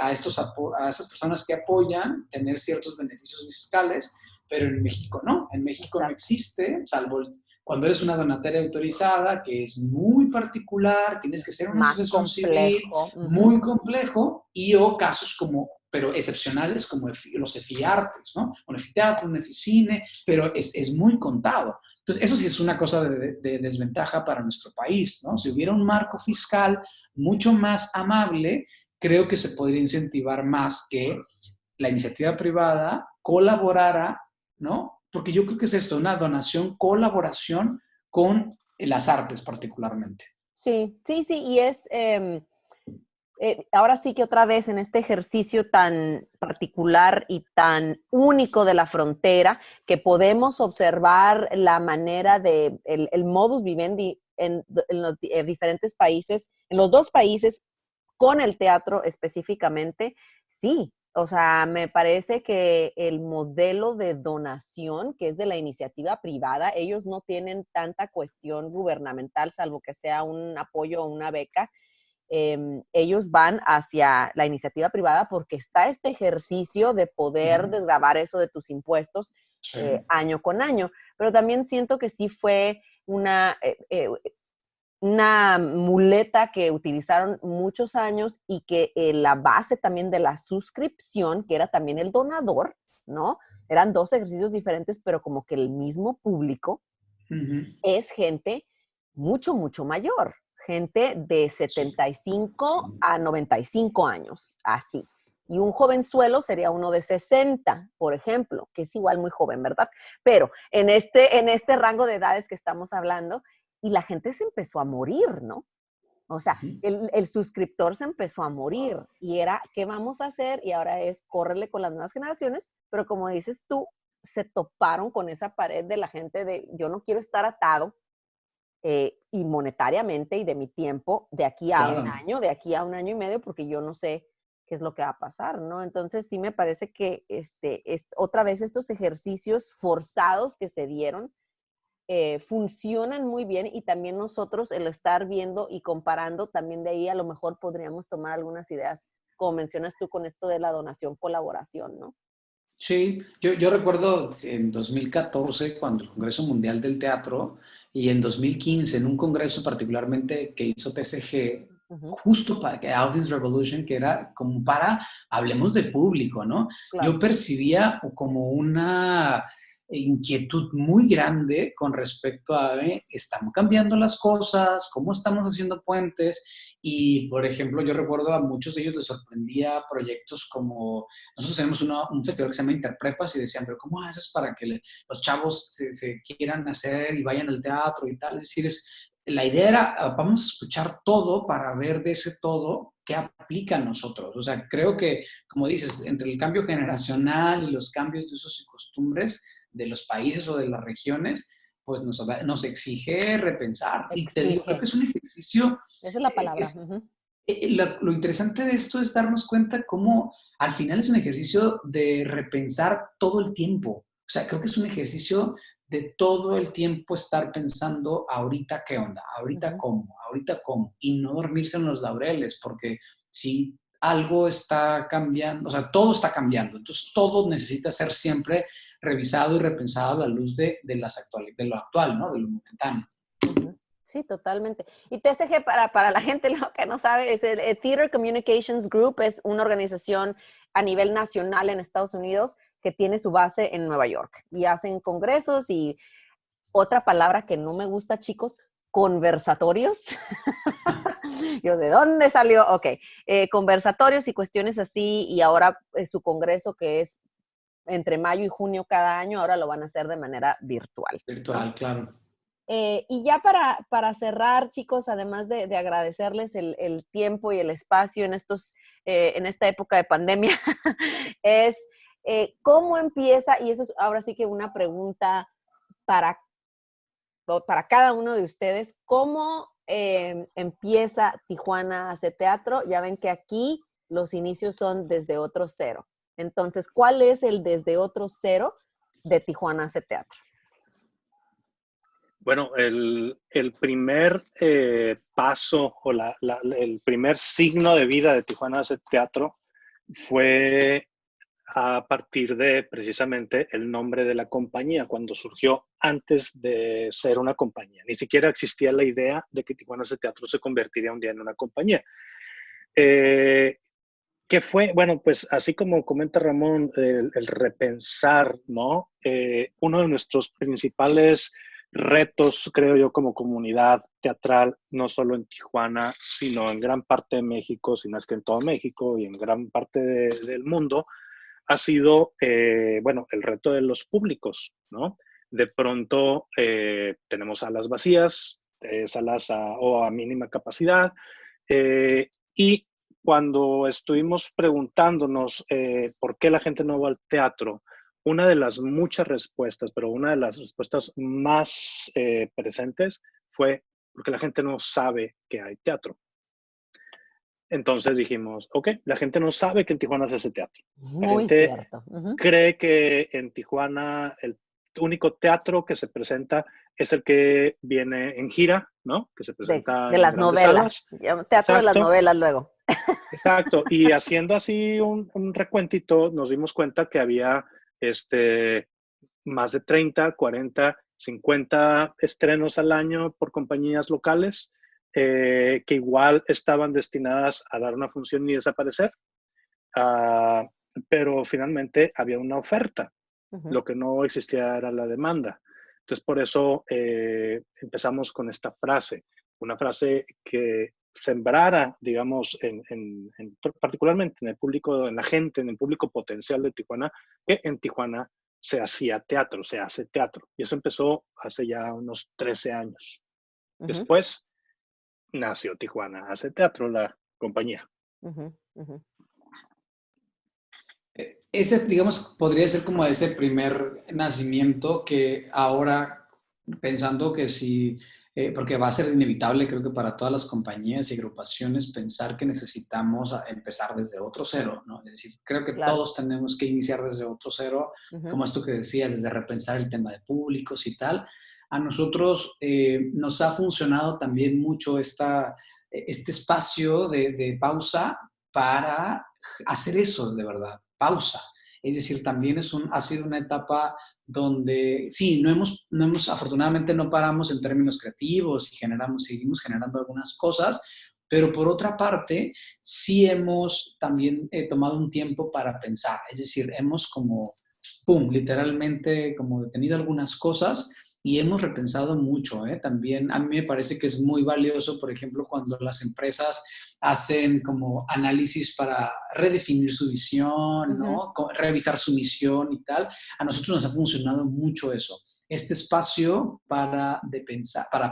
a esas personas que apoyan tener ciertos beneficios fiscales, pero en México no. En México no existe, salvo cuando eres una donataria autorizada, que es muy particular, tienes que ser una asociación civil, muy complejo, y o casos como, pero excepcionales, como los EFIARTES, ¿no? Un EFITEATRO, un EFICINE, pero es muy contado. Entonces, eso sí es una cosa de desventaja para nuestro país, ¿no? Si hubiera un marco fiscal mucho más amable, creo que se podría incentivar más que la iniciativa privada colaborara, ¿no? Porque yo creo que es esto, una donación, colaboración con las artes particularmente. Sí, sí, sí, y es, ahora sí que otra vez en este ejercicio tan particular y tan único de la frontera, que podemos observar la manera de, el modus vivendi en los diferentes países, en los dos países, con el teatro específicamente, sí. O sea, me parece que el modelo de donación, que es de la iniciativa privada, ellos no tienen tanta cuestión gubernamental, salvo que sea un apoyo o una beca. Ellos van hacia la iniciativa privada porque está este ejercicio de poder desgravar eso de tus impuestos año con año. Pero también siento que sí fue una muleta que utilizaron muchos años y que la base también de la suscripción, que era también el donador, ¿no? Eran dos ejercicios diferentes, pero como que el mismo público es gente mucho, mucho mayor. Gente de 75 a 95 años, así. Y un jovenzuelo sería uno de 60, por ejemplo, que es igual muy joven, ¿verdad? Pero en este rango de edades que estamos hablando, y la gente se empezó a morir, ¿no? O sea, el suscriptor se empezó a morir y era, ¿qué vamos a hacer? Y ahora es, córrele con las nuevas generaciones, pero como dices tú, se toparon con esa pared de la gente de, yo no quiero estar atado y monetariamente y de mi tiempo de aquí a un año, de aquí a un año y medio, porque yo no sé qué es lo que va a pasar, ¿no? Entonces sí me parece que otra vez estos ejercicios forzados que se dieron funcionan muy bien, y también nosotros el estar viendo y comparando, también de ahí a lo mejor podríamos tomar algunas ideas, como mencionas tú con esto de la donación, colaboración, ¿no? Sí, yo recuerdo en 2014 cuando el Congreso Mundial del Teatro, y en 2015 en un congreso particularmente que hizo TCG, justo para que Audience Revolution, que era como para, hablemos de público, ¿no? Claro. Yo percibía como una inquietud muy grande con respecto a, estamos cambiando las cosas, cómo estamos haciendo puentes, y por ejemplo, yo recuerdo a muchos de ellos les sorprendía proyectos como, nosotros tenemos un festival que se llama Interprepas, y decían, pero ¿cómo haces para que los chavos se quieran hacer y vayan al teatro y tal? Es decir, la idea era, vamos a escuchar todo para ver de ese todo qué aplica a nosotros. O sea, creo que, como dices, entre el cambio generacional y los cambios de usos y costumbres de los países o de las regiones, pues nos exige repensar. Exige. Y te digo, creo que es un ejercicio... Esa es la palabra. Lo interesante de esto es darnos cuenta cómo al final es un ejercicio de repensar todo el tiempo. O sea, creo que es un ejercicio de todo el tiempo estar pensando ahorita qué onda, ahorita cómo, y no dormirse en los laureles, porque si algo está cambiando, o sea, todo está cambiando, entonces todo necesita ser siempre revisado y repensado a la luz de lo actual, ¿no? De lo momentáneo. Sí, totalmente. Y TCG, para la gente lo que no sabe, es el Theater Communications Group, es una organización a nivel nacional en Estados Unidos que tiene su base en Nueva York. Y hacen congresos y otra palabra que no me gusta, chicos, conversatorios. Yo, ¿de dónde salió? Ok, conversatorios y cuestiones así, y ahora su congreso que es entre mayo y junio cada año, ahora lo van a hacer de manera virtual. Virtual, claro. Y ya para cerrar, chicos, además de agradecerles el tiempo y el espacio en esta época de pandemia, es cómo empieza, y eso es ahora sí que una pregunta para cada uno de ustedes, ¿cómo empieza Tijuana Hace Teatro? Ya ven que aquí los inicios son desde otro cero. Entonces, ¿cuál es el desde otro cero de Tijuana Hace Teatro? Bueno, el primer paso o el primer signo de vida de Tijuana Hace Teatro fue a partir de precisamente el nombre de la compañía, cuando surgió antes de ser una compañía. Ni siquiera existía la idea de que Tijuana Hace Teatro se convertiría un día en una compañía. ¿Qué fue? Bueno, pues así como comenta Ramón, el repensar, ¿no? Uno de nuestros principales retos, creo yo, como comunidad teatral, no solo en Tijuana, sino en gran parte de México, si no es que en todo México y en gran parte del mundo, ha sido, bueno, el reto de los públicos, ¿no? De pronto tenemos salas vacías, salas a mínima capacidad, y cuando estuvimos preguntándonos por qué la gente no va al teatro, una de las muchas respuestas, pero una de las respuestas más presentes fue porque la gente no sabe que hay teatro. Entonces dijimos, ok, la gente no sabe que en Tijuana se hace teatro. La Muy gente cierto. cree que en Tijuana el único teatro que se presenta es el que viene en gira, ¿no? Que se presenta De en las grandes novelas. salas. Teatro de las Exacto. novelas luego. Exacto, y haciendo así un recuentito, nos dimos cuenta que había más de 30, 40, 50 estrenos al año por compañías locales que igual estaban destinadas a dar una función y desaparecer, pero finalmente había una oferta. Lo que no existía era la demanda. Entonces, por eso empezamos con esta frase, una frase que sembrara, digamos, particularmente en el público, en la gente, en el público potencial de Tijuana, que en Tijuana se hacía teatro, se hace teatro. Y eso empezó hace ya unos 13 años. Después nació Tijuana Hace Teatro, la compañía. Ese, digamos, podría ser como ese primer nacimiento que ahora, pensando que si, porque va a ser inevitable, creo que para todas las compañías y agrupaciones, pensar que necesitamos empezar desde otro cero, ¿no? Es decir, creo que Claro. todos tenemos que iniciar desde otro cero, como esto que decías, desde repensar el tema de públicos y tal. A nosotros nos ha funcionado también mucho este espacio de pausa para hacer eso de verdad, pausa. Es decir, también ha sido una etapa donde, sí, afortunadamente no paramos en términos creativos y seguimos generando algunas cosas, pero por otra parte, sí hemos también tomado un tiempo para pensar. Es decir, hemos como, pum, literalmente como detenido algunas cosas y hemos repensado mucho, ¿eh? También a mí me parece que es muy valioso, por ejemplo, cuando las empresas hacen como análisis para redefinir su visión, ¿no? Revisar su misión y tal. A nosotros nos ha funcionado mucho eso. Este espacio para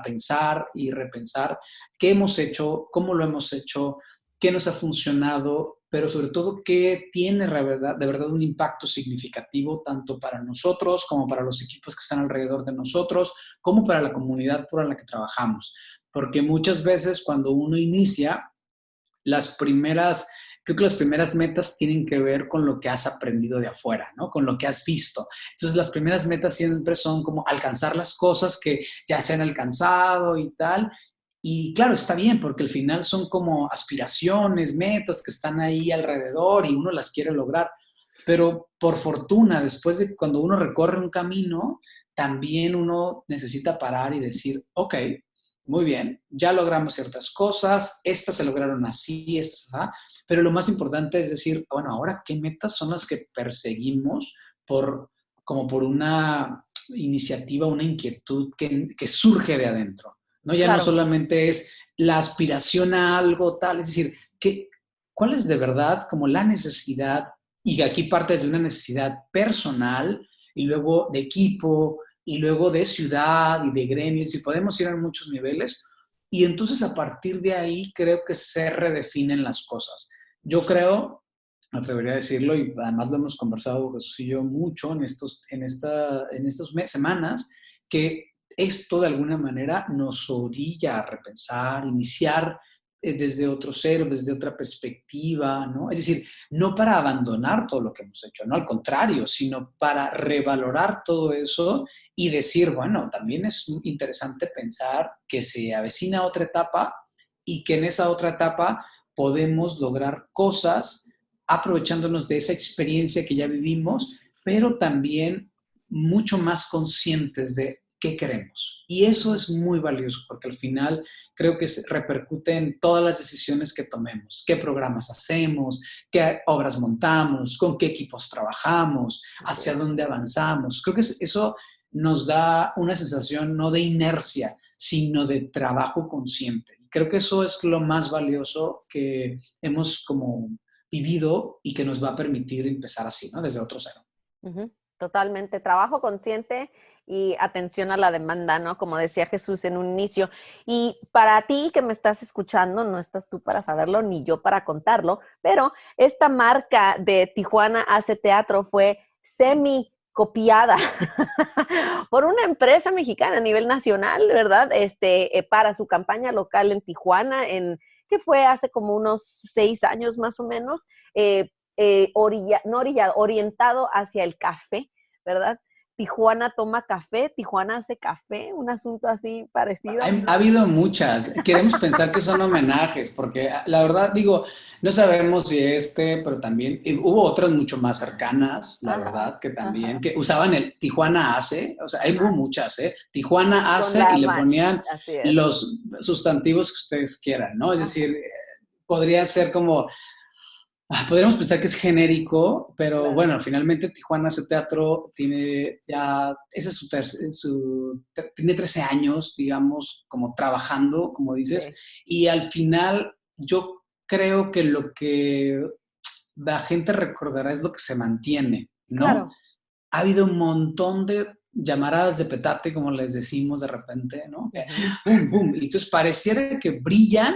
pensar y repensar qué hemos hecho, cómo lo hemos hecho, qué nos ha funcionado, pero sobre todo qué tiene de verdad un impacto significativo tanto para nosotros como para los equipos que están alrededor de nosotros, como para la comunidad por la que trabajamos. Porque muchas veces cuando uno inicia, creo que las primeras metas tienen que ver con lo que has aprendido de afuera, ¿no? Con lo que has visto. Entonces, las primeras metas siempre son como alcanzar las cosas que ya se han alcanzado y tal. Y claro, está bien, porque al final son como aspiraciones, metas que están ahí alrededor y uno las quiere lograr. Pero por fortuna, después de cuando uno recorre un camino, también uno necesita parar y decir, ok, muy bien, ya logramos ciertas cosas, estas se lograron así, estas, ¿verdad? Pero lo más importante es decir, bueno, ahora, ¿qué metas son las que perseguimos como por una iniciativa, una inquietud que surge de adentro? ¿No? Ya no Claro, solamente es la aspiración a algo tal, es decir, ¿cuál es de verdad como la necesidad? Y aquí parte desde una necesidad personal y luego de equipo y luego de ciudad y de gremios, y podemos ir a muchos niveles. Y entonces a partir de ahí creo que se redefinen las cosas. Yo creo, me atrevería a decirlo, y además lo hemos conversado Jesús y yo mucho en estas semanas, que esto de alguna manera nos orilla a repensar, iniciar desde otro cero, desde otra perspectiva, ¿no? Es decir, no para abandonar todo lo que hemos hecho, no al contrario, sino para revalorar todo eso y decir, bueno, también es interesante pensar que se avecina otra etapa y que en esa otra etapa podemos lograr cosas aprovechándonos de esa experiencia que ya vivimos, pero también mucho más conscientes de qué queremos. Y eso es muy valioso porque al final creo que repercute en todas las decisiones que tomemos, qué programas hacemos, qué obras montamos, con qué equipos trabajamos, hacia dónde avanzamos. Creo que eso nos da una sensación no de inercia, sino de trabajo consciente. Creo que eso es lo más valioso que hemos como vivido y que nos va a permitir empezar así, ¿no? Desde otro cero. uh-huh, totalmente. Trabajo consciente y atención a la demanda, ¿no? Como decía Jesús en un inicio. Y para ti que me estás escuchando, no estás tú para saberlo ni yo para contarlo, pero esta marca de Tijuana Hace Teatro fue copiada por una empresa mexicana a nivel nacional, ¿verdad? Para su campaña local en Tijuana, que fue hace como unos 6 años más o menos, orientado hacia el café, ¿verdad? Tijuana toma café, Tijuana hace café, un asunto así parecido. Ha habido muchas. Queremos pensar que son homenajes, porque la verdad, digo, no sabemos si pero también hubo otras mucho más cercanas, la verdad, que también, que usaban el Tijuana Hace, o sea, hubo muchas, ¿eh? Tijuana Hace y le ponían los sustantivos que ustedes quieran, ¿no? Es decir, podría ser como... Podríamos pensar que es genérico, pero claro. Bueno, finalmente Tijuana Hace Teatro tiene ya, ese es tiene 13 años, digamos, como trabajando, como dices, sí. Y al final yo creo que lo que la gente recordará es lo que se mantiene, ¿no? Claro. Ha habido un montón de llamaradas de petate, como les decimos de repente, ¿no? ¡Bum, bum! Y entonces pareciera que brillan,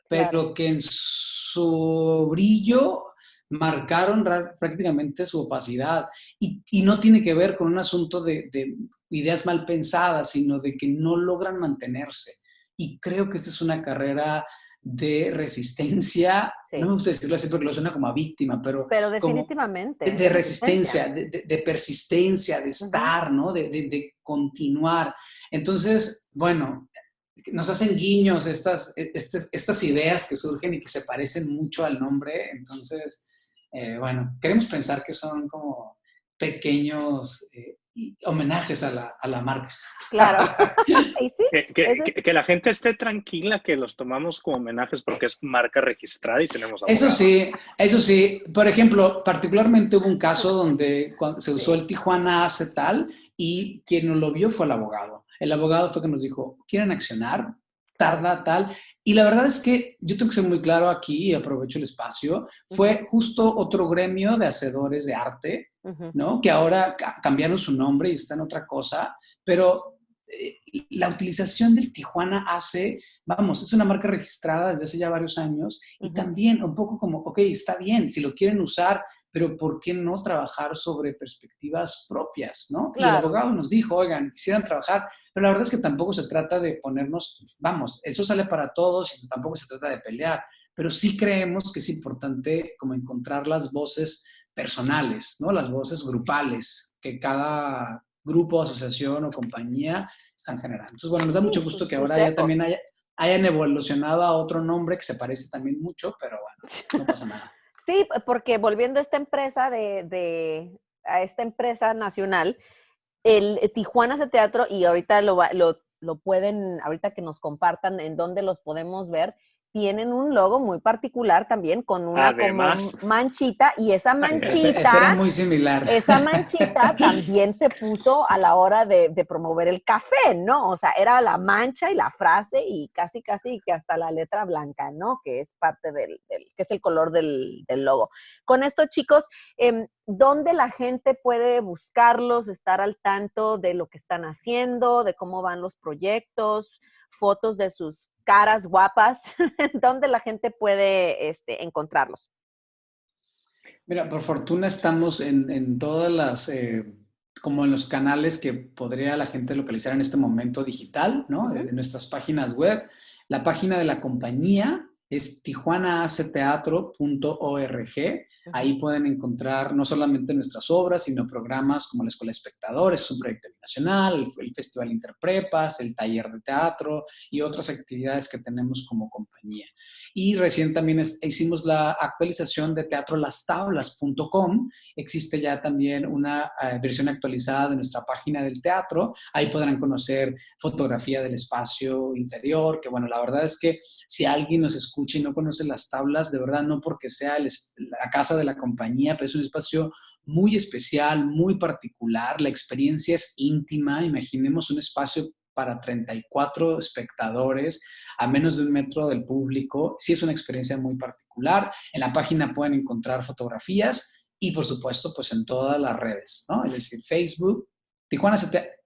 pero claro. Que en su brillo marcaron prácticamente su opacidad. Y no tiene que ver con un asunto de ideas mal pensadas, sino de que no logran mantenerse. Y creo que esta es una carrera de resistencia, sí. No me gusta decirlo así porque lo suena como a víctima, pero definitivamente. De resistencia, de persistencia, de estar, ¿no? De continuar. Entonces, bueno, nos hacen guiños estas ideas que surgen y que se parecen mucho al nombre. Entonces, bueno, queremos pensar que son como pequeños homenajes a la marca. Claro. ¿Y sí? Que la gente esté tranquila que los tomamos como homenajes porque es marca registrada y tenemos abogado. Eso sí. Por ejemplo, particularmente hubo un caso donde se usó el Tijuana Hace tal y quien nos lo vio fue el abogado. El abogado fue que nos dijo, ¿quieren accionar? Tarda, tal. Y la verdad es que yo tengo que ser muy claro aquí y aprovecho el espacio. Fue justo otro gremio de hacedores de arte, ¿no? Que ahora cambiaron su nombre y está en otra cosa, pero la utilización del Tijuana Hace, vamos, es una marca registrada desde hace ya varios años y también un poco como, ok, está bien, si lo quieren usar, pero ¿por qué no trabajar sobre perspectivas propias, no? Claro. Y el abogado nos dijo, oigan, quisieran trabajar, pero la verdad es que tampoco se trata de ponernos, vamos, eso sale para todos y tampoco se trata de pelear, pero sí creemos que es importante como encontrar las voces personales, ¿no? Las voces grupales que cada grupo, asociación o compañía están generando. Entonces, bueno, nos da mucho gusto que ahora ya también hayan evolucionado a otro nombre que se parece también mucho, pero bueno, no pasa nada. Sí, porque volviendo a esta empresa a esta empresa nacional, el Tijuana Hace Teatro, y ahorita lo lo pueden, ahorita que nos compartan en dónde los podemos ver, tienen un logo muy particular también con una Además, como manchita y esa Ese era manchita, muy similar. esa manchita también se puso a la hora de promover el café, ¿no? O sea, era la mancha y la frase y casi que hasta la letra blanca, ¿no? Que es parte que es el color del logo. Con esto, chicos, ¿dónde la gente puede buscarlos, estar al tanto de lo que están haciendo, de cómo van los proyectos, fotos de sus caras guapas? ¿Dónde la gente puede encontrarlos? Mira, por fortuna estamos en todas las, como en los canales que podría la gente localizar en este momento digital, ¿no? Uh-huh. En nuestras páginas web. La página de la compañía es tijuanahaceteatro.org. Ahí pueden encontrar no solamente nuestras obras, sino programas como la Escuela de Espectadores, es un proyecto binacional, el Festival Interprepas, el taller de teatro y otras actividades que tenemos como compañía. Y recién también hicimos la actualización de teatrolastablas.com. Existe ya también una versión actualizada de nuestra página del teatro. Ahí podrán conocer fotografía del espacio interior, que bueno, la verdad es que si alguien nos escucha y no conoce las tablas, de verdad no porque sea la casa de la compañía, pero es un espacio muy especial, muy particular. La experiencia es íntima. Imaginemos un espacio para 34 espectadores a menos de 1 metro del público. Sí es una experiencia muy particular. En la página pueden encontrar fotografías y, por supuesto, pues en todas las redes, ¿no? Es decir, Facebook,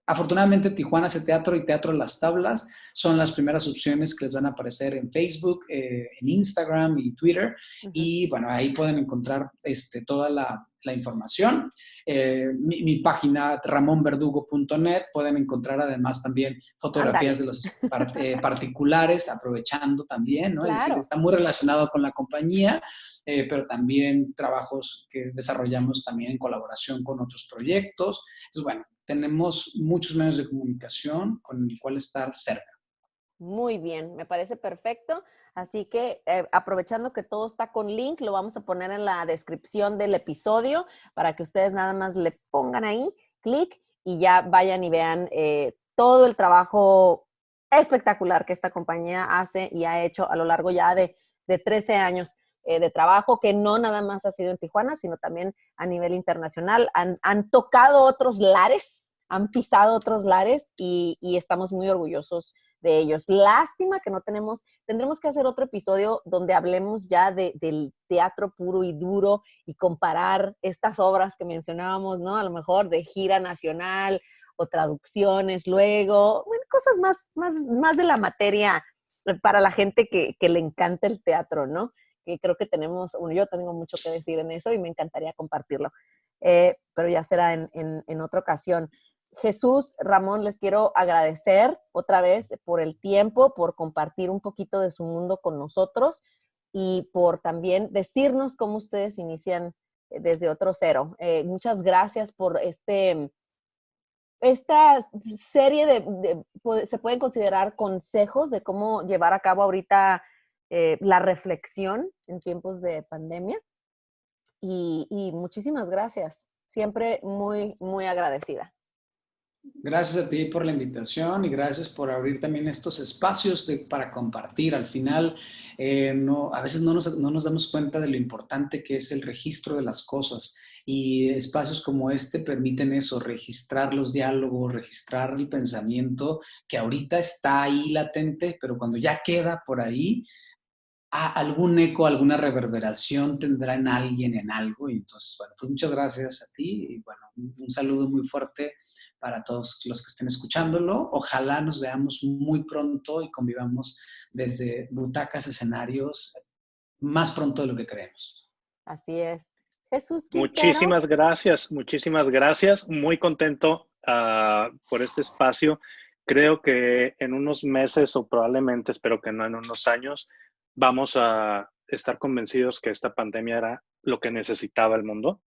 afortunadamente Tijuana hace teatro y Teatro Las Tablas son las primeras opciones que les van a aparecer en Facebook, en Instagram y Twitter. Uh-huh. Y bueno, ahí pueden encontrar toda la información. Mi página ramonverdugo.net, pueden encontrar además también fotografías de los particulares, aprovechando también, ¿no? Claro. Es decir, está muy relacionado con la compañía, pero también trabajos que desarrollamos también en colaboración con otros proyectos. Entonces, bueno, tenemos muchos medios de comunicación con el cual estar cerca. Muy bien, me parece perfecto. Así que aprovechando que todo está con link, lo vamos a poner en la descripción del episodio para que ustedes nada más le pongan ahí, clic, y ya vayan y vean todo el trabajo espectacular que esta compañía hace y ha hecho a lo largo ya de 13 años de trabajo, que no nada más ha sido en Tijuana, sino también a nivel internacional. Han tocado otros lares, han pisado otros lares y estamos muy orgullosos de ellos. Lástima que no tendremos que hacer otro episodio donde hablemos ya del teatro puro y duro y comparar estas obras que mencionábamos, ¿no? A lo mejor de gira nacional o traducciones luego, bueno, cosas más de la materia para la gente que le encanta el teatro, ¿no? Que creo que yo tengo mucho que decir en eso y me encantaría compartirlo. Pero ya será en otra ocasión. Jesús, Ramón, les quiero agradecer otra vez por el tiempo, por compartir un poquito de su mundo con nosotros y por también decirnos cómo ustedes inician desde otro cero. Muchas gracias por esta serie se pueden considerar consejos de cómo llevar a cabo ahorita la reflexión en tiempos de pandemia. Y muchísimas gracias. Siempre muy, muy agradecida. Gracias a ti por la invitación y gracias por abrir también estos espacios para compartir. Al final, a veces no nos damos cuenta de lo importante que es el registro de las cosas, y espacios como este permiten eso, registrar los diálogos, registrar el pensamiento que ahorita está ahí latente, pero cuando ya queda por ahí, algún eco, alguna reverberación tendrá en alguien, en algo. Y entonces, bueno, pues muchas gracias a ti y bueno, un saludo muy fuerte para todos los que estén escuchándolo. Ojalá nos veamos muy pronto y convivamos desde butacas, escenarios, más pronto de lo que creemos. Así es. Jesús Quintero. Muchísimas gracias. Muy contento por este espacio. Creo que en unos meses o probablemente, espero que no en unos años, vamos a estar convencidos que esta pandemia era lo que necesitaba el mundo.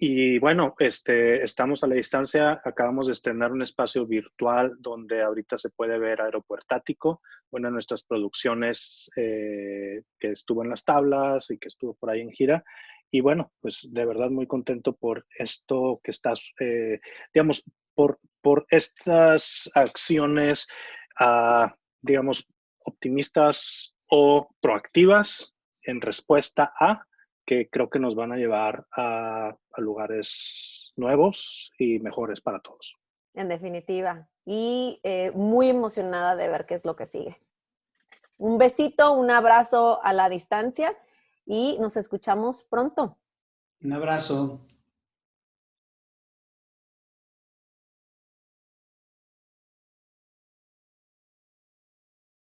Y bueno, estamos a la distancia. Acabamos de estrenar un espacio virtual donde ahorita se puede ver Aeropuertático, una de nuestras producciones que estuvo en las tablas y que estuvo por ahí en gira. Y bueno, pues de verdad muy contento por esto que estás, digamos, por estas acciones, digamos, optimistas o proactivas en respuesta a, que creo que nos van a llevar a lugares nuevos y mejores para todos. En definitiva. Y muy emocionada de ver qué es lo que sigue. Un besito, un abrazo a la distancia y nos escuchamos pronto. Un abrazo.